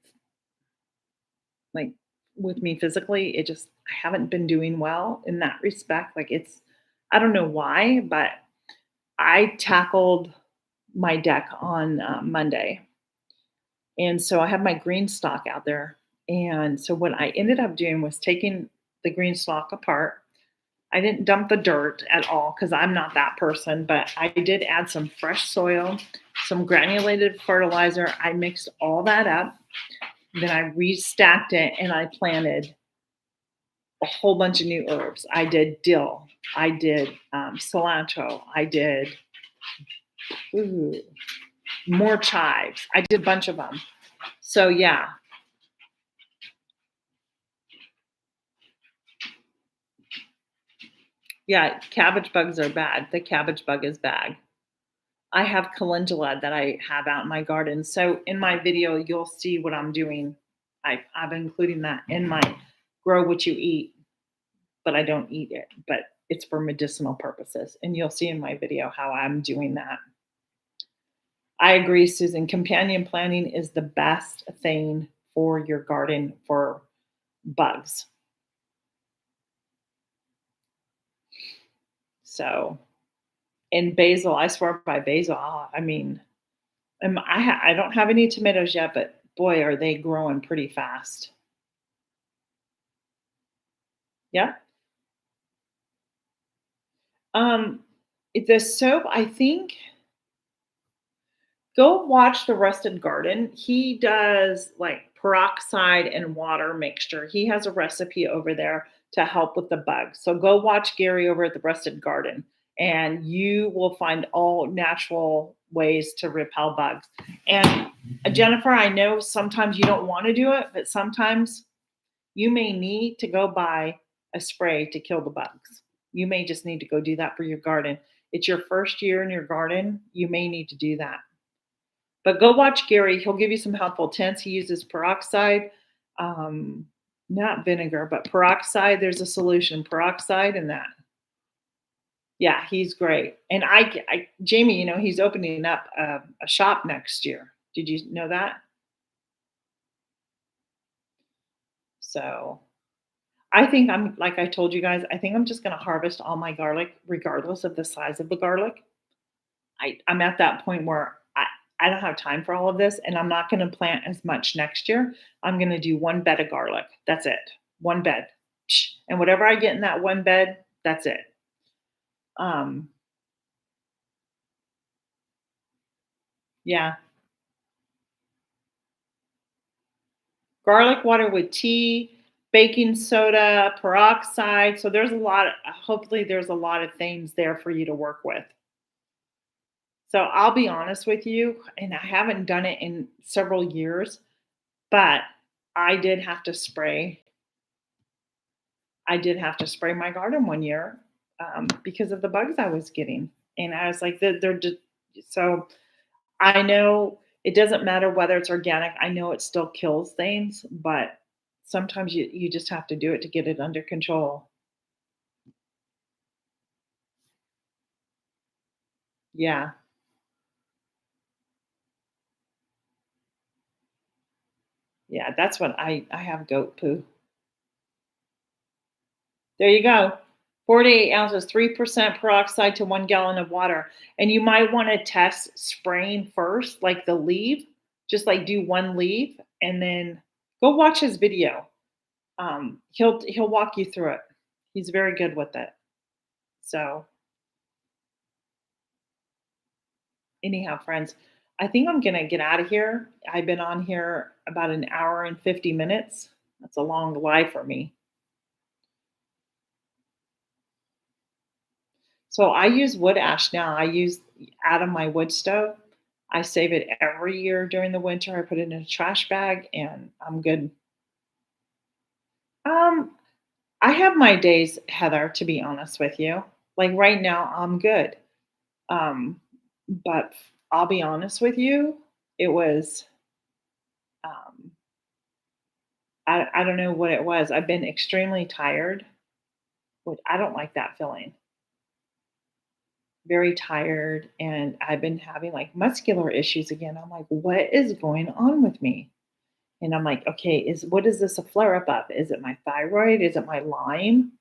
with me physically, it just I haven't been doing well in that respect, like, it's I don't know why, but I tackled my deck on, Monday, and so I have my green stalk out there, and so what I ended up doing was taking the green stalk apart. I didn't dump the dirt at all because 'cause I'm not that person, but I did add some fresh soil, some granulated fertilizer. I mixed all that up, then I restacked it, and I planted a whole bunch of new herbs. I did dill, I did, cilantro, I did, ooh, more chives. I did a bunch of them. So, yeah. Yeah, cabbage bugs are bad. The cabbage bug is bad. I have calendula that I have out in my garden. So in my video, you'll see what I'm doing. I'm including that in my grow what you eat, but I don't eat it, but it's for medicinal purposes. And you'll see in my video how I'm doing that. I agree, Susan. Companion planting is the best thing for your garden for bugs. So, and basil, I swear by basil. I mean, I don't have any tomatoes yet, but boy, are they growing pretty fast. Yeah. Um, the soap, I think go watch The Rusted Garden. He does like peroxide and water mixture. He has a recipe over there to help with the bugs. So go watch Gary over at The Rusted Garden and you will find all natural ways to repel bugs. And Jennifer, I know sometimes you don't want to do it, but sometimes you may need to go buy a spray to kill the bugs. You may just need to go do that for your garden. It's your first year in your garden. You may need to do that. But go watch Gary. He'll give you some helpful tints. He uses peroxide, um, not vinegar, but peroxide. There's a solution, peroxide, and that. Yeah, he's great. And Jamie, he's opening up a shop next year. Did you know that? So I think I'm like I told you guys, I think I'm just gonna harvest all my garlic regardless of the size of the garlic. I'm at that point where I don't have time for all of this and I'm not gonna plant as much next year. I'm gonna do one bed of garlic. That's it. One bed. And whatever I get in that one bed, that's it. Um, yeah. Garlic water with tea, baking soda, peroxide. So there's a lot of, hopefully there's a lot of things there for you to work with. So I'll be honest with you, and I haven't done it in several years, but I did have to spray. I did have to spray my garden one year because of the bugs I was getting, and I was like, they're just so. I know it doesn't matter whether it's organic. I know it still kills things, but sometimes you just have to do it to get it under control. Yeah, yeah, that's what I have goat poo. There you go. 48 ounces, 3% peroxide to 1 gallon of water. And you might want to test spraying first, like the leaf, just like do one leaf and then go watch his video. He'll walk you through it. He's very good with it. So anyhow, friends, I think I'm gonna get out of here. I've been on here about an hour and 50 minutes. That's a long life for me. So I use wood ash now. I use out of my wood stove. I save it every year during the winter. I put it in a trash bag and I'm good. Um, I have my days, Heather, to be honest with you. Like right now, I'm good. Um, but I'll be honest with you, it was um I don't know what it was. I've been extremely tired, which I don't like that feeling. very tired, and I've been having like muscular issues again. I'm like, what is going on with me? And I'm like, okay, is what is this a flare up of? Is it my thyroid? Is it my Lyme?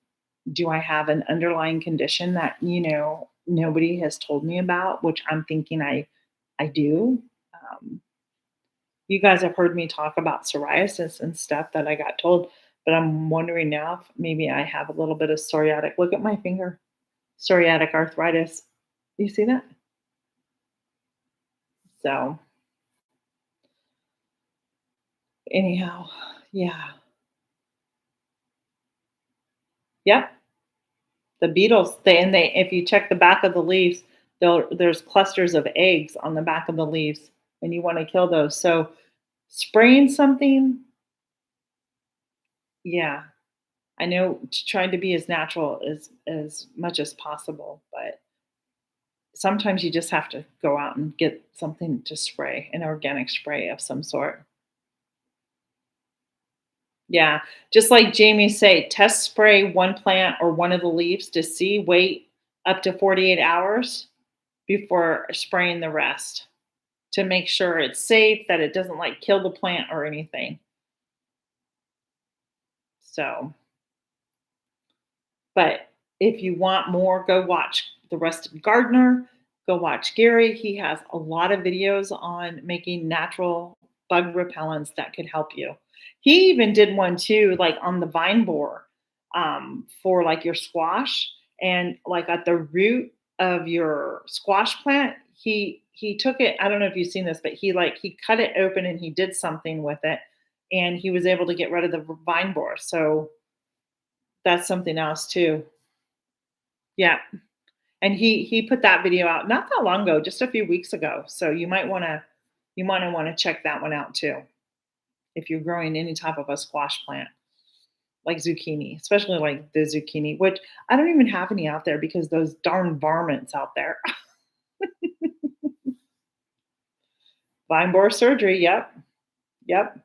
Do I have an underlying condition that, nobody has told me about, which I'm thinking I do? Um, you guys have heard me talk about psoriasis and stuff that I got told, but I'm wondering now if maybe I have a little bit of psoriatic. Look at my finger, psoriatic arthritis. You see that? So, anyhow, yeah. Yep. The beetles, if you check the back of the leaves, there's clusters of eggs on the back of the leaves, and you want to kill those. So, spraying something, yeah, I know trying to be as natural as much as possible, but sometimes you just have to go out and get something to spray, an organic spray of some sort. Yeah, just like Jamie say, test spray one plant or one of the leaves to see, wait up to 48 hours before spraying the rest to make sure it's safe, that it doesn't like kill the plant or anything. So, but if you want more, go watch The Rusted Gardener. Go watch Gary. He has a lot of videos on making natural bug repellents that could help you. He even did one too, like on the vine borer, for like your squash, and like at the root of your squash plant. He took it. I don't know if you've seen this, but he cut it open and he did something with it, and he was able to get rid of the vine borer. So that's something else too. Yeah. And he put that video out not that long ago, just a few weeks ago. So you might wanna check that one out too, if you're growing any type of a squash plant, like zucchini, especially like the zucchini, which I don't even have any out there because those darn varmints out there. Vine borer surgery, yep, yep,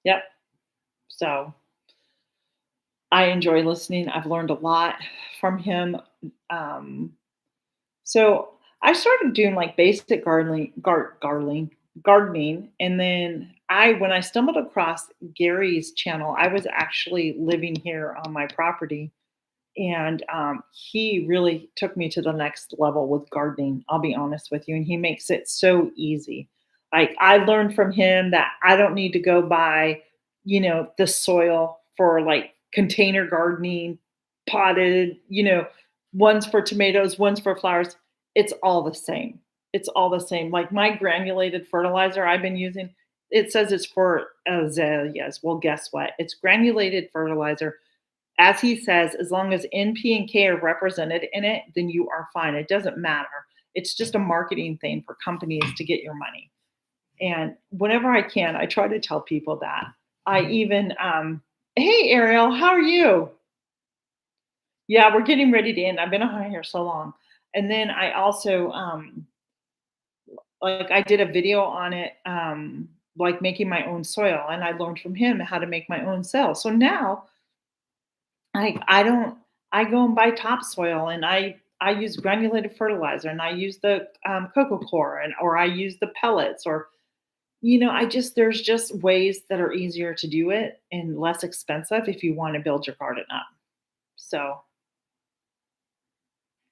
yep. So I enjoy listening. I've learned a lot from him. Um, So I started doing like basic gardening, and then when I stumbled across Gary's channel, I was actually living here on my property, and he really took me to the next level with gardening. I'll be honest with you, and he makes it so easy. Like I learned from him that I don't need to go buy, the soil for like container gardening, potted, ones for tomatoes, ones for flowers. It's all the same. It's all the same. Like my granulated fertilizer I've been using, it says it's for azaleas. Well, guess what? It's granulated fertilizer, as he says, as long as NP and K are represented in it, then you are fine. It doesn't matter. It's just a marketing thing for companies to get your money. And whenever I can, I try to tell people that. I even, hey, Ariel, how are you? Yeah, we're getting ready to end. I've been on here so long. And then I also, like, I did a video on it, like making my own soil, and I learned from him how to make my own soil. So now I don't I go and buy topsoil, and I use granulated fertilizer, and I use the coco core, and or I use the pellets, or I just there's just ways that are easier to do it and less expensive if you want to build your garden up. So,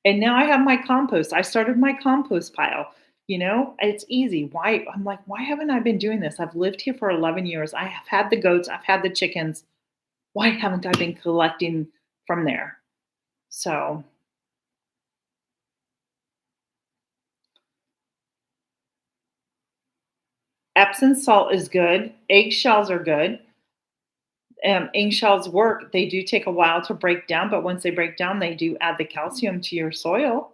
and now I have my compost. I started my compost pile. It's easy. Why? I'm like, why haven't I been doing this? I've lived here for 11 years. I have had the goats. I've had the chickens. Why haven't I been collecting from there? So, Epsom salt is good. Eggshells are good. Eggshells work. They do take a while to break down, but once they break down, they do add the calcium to your soil.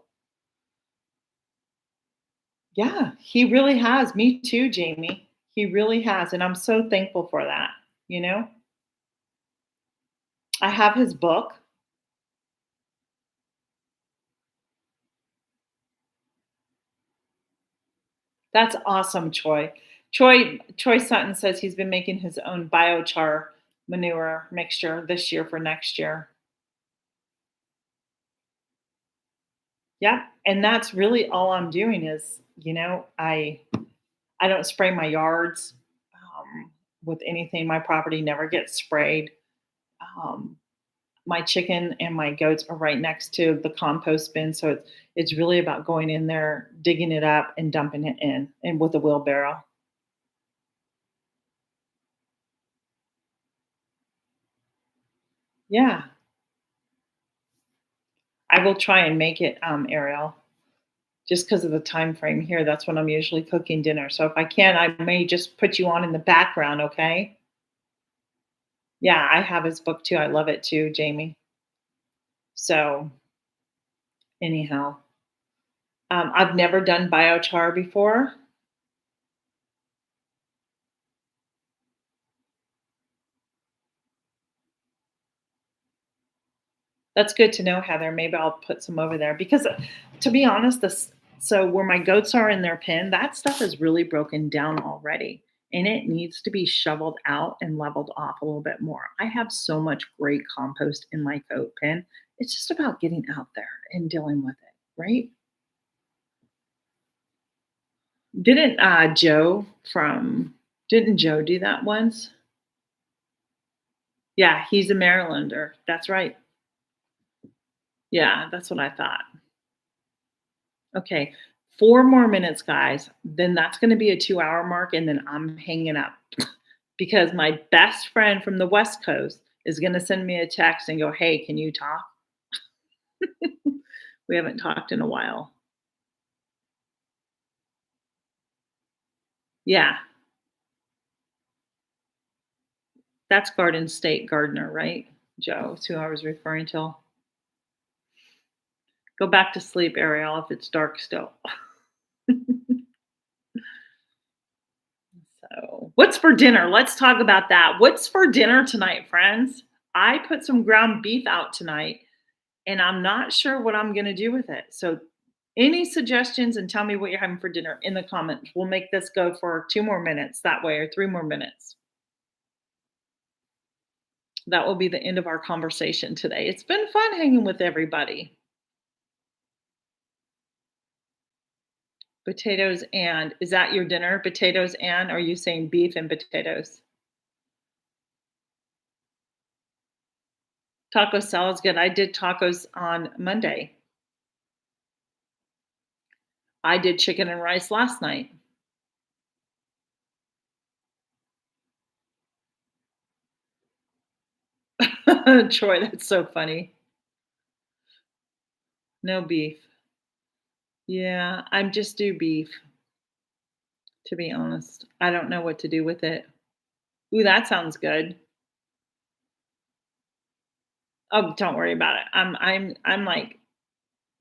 Yeah, he really has. Me too, Jamie. He really has. And I'm so thankful for that. You know, I have his book. That's awesome, Troy. Troy Sutton says he's been making his own biochar manure mixture this year for next year. Yeah, and that's really all I'm doing is, I don't spray my yards, with anything. My property never gets sprayed. Um, my chicken and my goats are right next to the compost bin, so it's really about going in there, digging it up, and dumping it in, and with a wheelbarrow. Yeah, I will try and make it, Ariel, just because of the time frame here. That's when I'm usually cooking dinner. So if I can, I may just put you on in the background. Okay? Yeah, I have his book too. I love it too, Jamie. So anyhow, I've never done biochar before. That's good to know, Heather. Maybe I'll put some over there because, to be honest, this so where my goats are in their pen, that stuff is really broken down already, and it needs to be shoveled out and leveled off a little bit more. I have so much great compost in my goat pen. It's just about getting out there and dealing with it, right? Didn't Joe from didn't Joe do that once? Yeah, he's a Marylander. That's right. Yeah, that's what I thought. Okay, 4 more minutes, guys. Then that's gonna be a 2-hour mark, and then I'm hanging up because my best friend from the West Coast is gonna send me a text and go, "Hey, can you talk?" We haven't talked in a while. Yeah, that's Garden State Gardener, right? Joe is who I was referring to. Go back to sleep, Ariel, if it's dark still. So, what's for dinner? Let's talk about that. What's for dinner tonight, friends? I put some ground beef out tonight and I'm not sure what I'm going to do with it. So, any suggestions and tell me what you're having for dinner in the comments. We'll make this go for 2 more minutes that way or 3 more minutes. That will be the end of our conversation today. It's been fun hanging with everybody. Potatoes and is that your dinner? Potatoes and are you saying beef and potatoes? Taco salad's good. I did tacos on Monday. I did chicken and rice last night. Troy, that's so funny. No beef. Yeah, I'm just do beef, to be honest. I don't know what to do with it. Ooh, that sounds good. Oh, don't worry about it. I'm like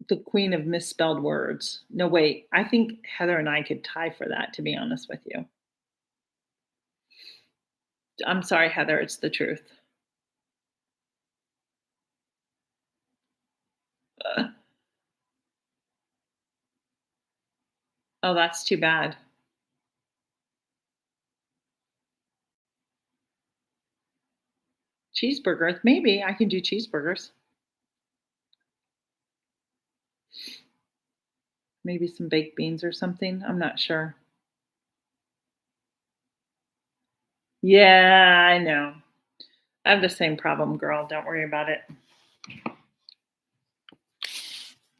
the queen of misspelled words. No, wait. I think Heather and I could tie for that, to be honest with you. I'm sorry, Heather, it's the truth. Uh, oh, that's too bad. Cheeseburgers, maybe I can do cheeseburgers. Maybe some baked beans or something. I'm not sure. Yeah, I know. I have the same problem, girl. Don't worry about it.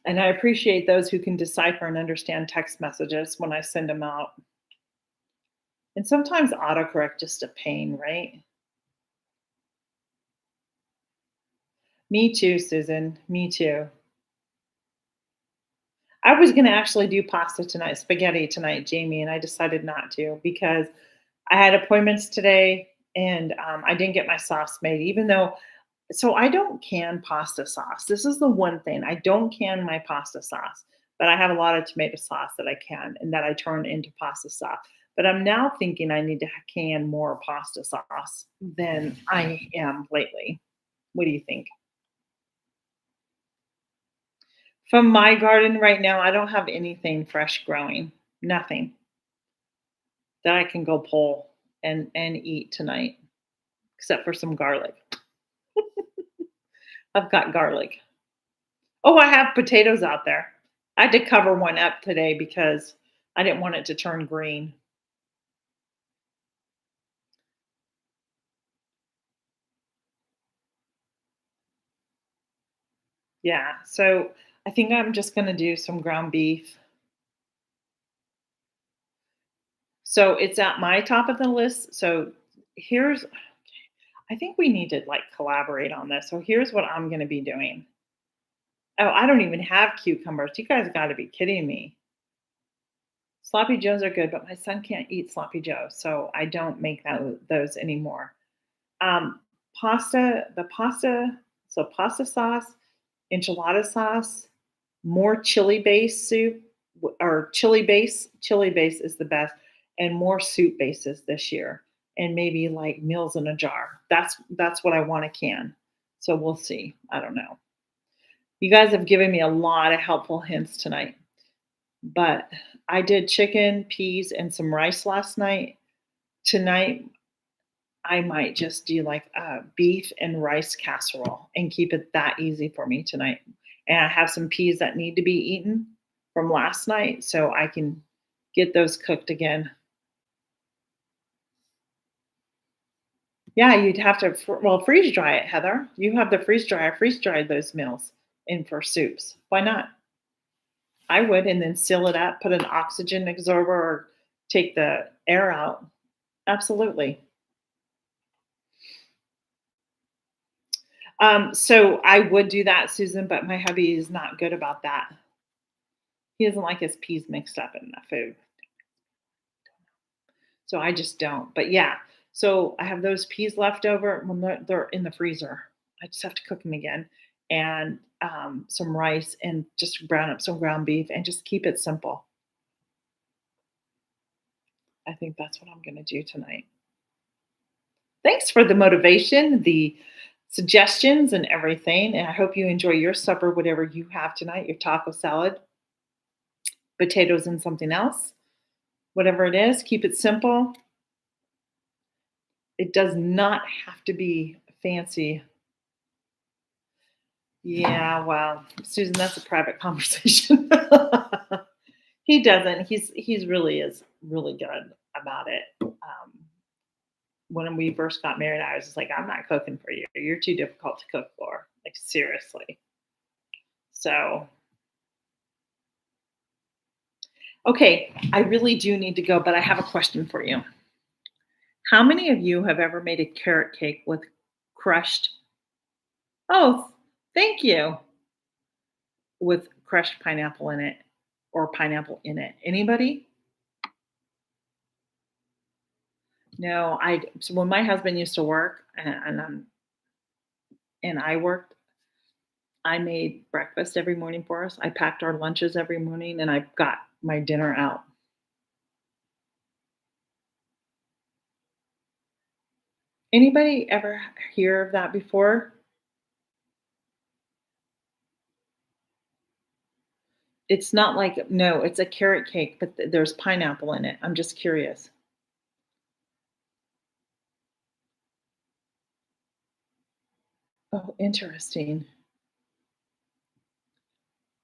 And I appreciate those who can decipher and understand text messages when I send them out. And sometimes autocorrect just a pain, right? Me too, Susan. Me too. I was going to actually do pasta tonight, spaghetti tonight, Jamie, and I decided not to because I had appointments today and I didn't get my sauce made, even though. So I don't can pasta sauce. This is the one thing I don't can my pasta sauce, but I have a lot of tomato sauce that I can and that I turn into pasta sauce. But I'm now thinking I need to can more pasta sauce than I am lately. What do you think? From my garden right now, I don't have anything fresh growing. Nothing that I can go pull and eat tonight, except for some garlic. I've got garlic. Oh, I have potatoes out there. I had to cover one up today because I didn't want it to turn green. Yeah, so I think I'm just gonna do some ground beef. So it's at my top of the list. So here's I think we need to like collaborate on this. So here's what I'm gonna be doing. Oh, I don't even have cucumbers. You guys gotta be kidding me. Sloppy joes are good, but my son can't eat sloppy joe, so I don't make those anymore. Um, pasta sauce, enchilada sauce, more chili base soup or chili base is the best, and more soup bases this year, and maybe like meals in a jar. That's what I want to can. So we'll see. I don't know. You guys have given me a lot of helpful hints tonight, but I did chicken, peas, and some rice last night. Tonight, I might just do like a beef and rice casserole and keep it that easy for me tonight. And I have some peas that need to be eaten from last night, so I can get those cooked again. Yeah, you'd have to, freeze dry it, Heather. You have the freeze dryer, freeze dry those meals in for soups. Why not? I would, and then seal it up, put an oxygen absorber, or take the air out. Absolutely. So I would do that, Susan, but my hubby is not good about that. He doesn't like his peas mixed up in the food. So I just don't. But yeah, so I have those peas left over when they're in the freezer. I just have to cook them again, and some rice, and just brown up some ground beef, and just keep it simple. I think that's what I'm going to do tonight. Thanks for the motivation, the suggestions, and everything. And I hope you enjoy your supper, whatever you have tonight, your taco salad, potatoes, and something else. Whatever it is, keep it simple. It does not have to be fancy. Yeah, well, Susan, that's a private conversation. He doesn't. He's really is really good about it. When we first got married, I was just like, I'm not cooking for you. You're too difficult to cook for. Like seriously. So okay, I really do need to go, but I have a question for you. How many of you have ever made a carrot cake with crushed oh, thank you. With crushed pineapple in it or pineapple in it. Anybody? No, I so when my husband used to work and I worked, I made breakfast every morning for us. I packed our lunches every morning and I got my dinner out. Anybody ever hear of that before? It's not like no, it's a carrot cake, but there's pineapple in it. I'm just curious. Oh, interesting.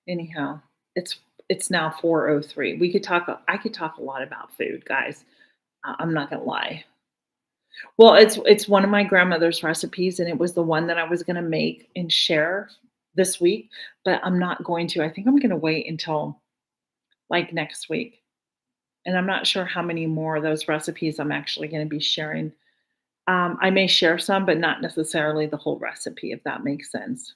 Anyhow, it's now 4:03. We could talk I could talk a lot about food, guys. I'm not gonna lie. Well, it's one of my grandmother's recipes, and it was the one that I was gonna make and share this week, but I'm not going to. I think I'm gonna wait until, like, next week, and I'm not sure how many more of those recipes I'm actually gonna be sharing. I may share some, but not necessarily the whole recipe, if that makes sense.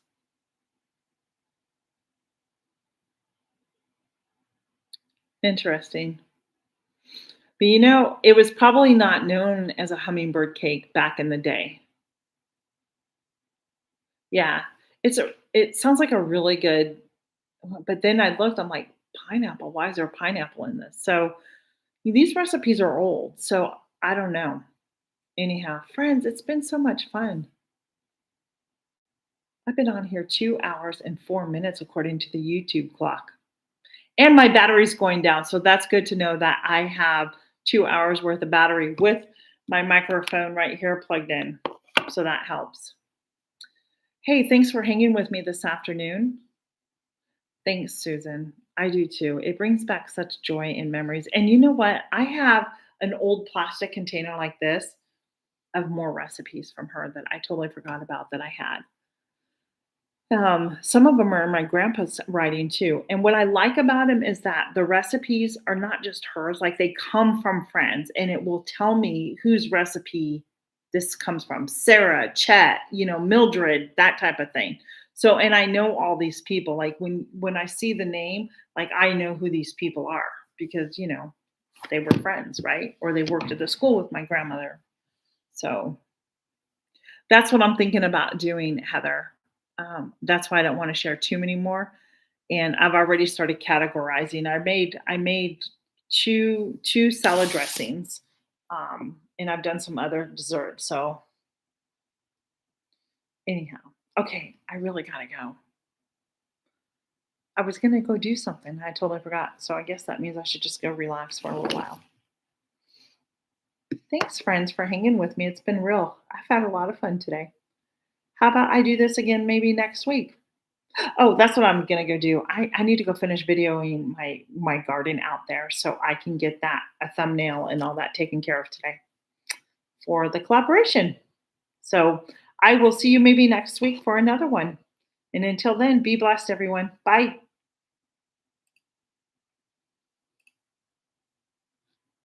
Interesting. But, it was probably not known as a hummingbird cake back in the day. Yeah. It sounds like a really good but then I looked, I'm like, "Pineapple? Why is there pineapple in this?" So, these recipes are old, so I don't know. Anyhow, friends, it's been so much fun. I've been on here 2 hours and 4 minutes according to the YouTube clock. And my battery's going down, so that's good to know that I have 2 hours worth of battery with my microphone right here plugged in, so that helps. Hey, thanks for hanging with me this afternoon. Thanks, Susan. I do too. It brings back such joy and memories. And you know what? I have an old plastic container like this of more recipes from her that I totally forgot about that I had. Some of them are in my grandpa's writing too. And what I like about him is that the recipes are not just hers, like they come from friends and it will tell me whose recipe this comes from. Sarah, Chet, Mildred, that type of thing. So and I know all these people. Like when I see the name, like I know who these people are because, they were friends, right? Or they worked at the school with my grandmother. So that's what I'm thinking about doing, Heather. That's why I don't want to share too many more. And I've already started categorizing. I made two salad dressings, and I've done some other desserts. So anyhow, okay, I really gotta go. I was gonna go do something. I totally forgot. So I guess that means I should just go relax for a little while. Thanks, friends, for hanging with me. It's been real. I've had a lot of fun today. How about I do this again maybe next week? Oh, that's what I'm gonna go do. I need to go finish videoing my garden out there so I can get that a thumbnail and all that taken care of today for the collaboration. So I will see you maybe next week for another one. And until then, be blessed, everyone. Bye.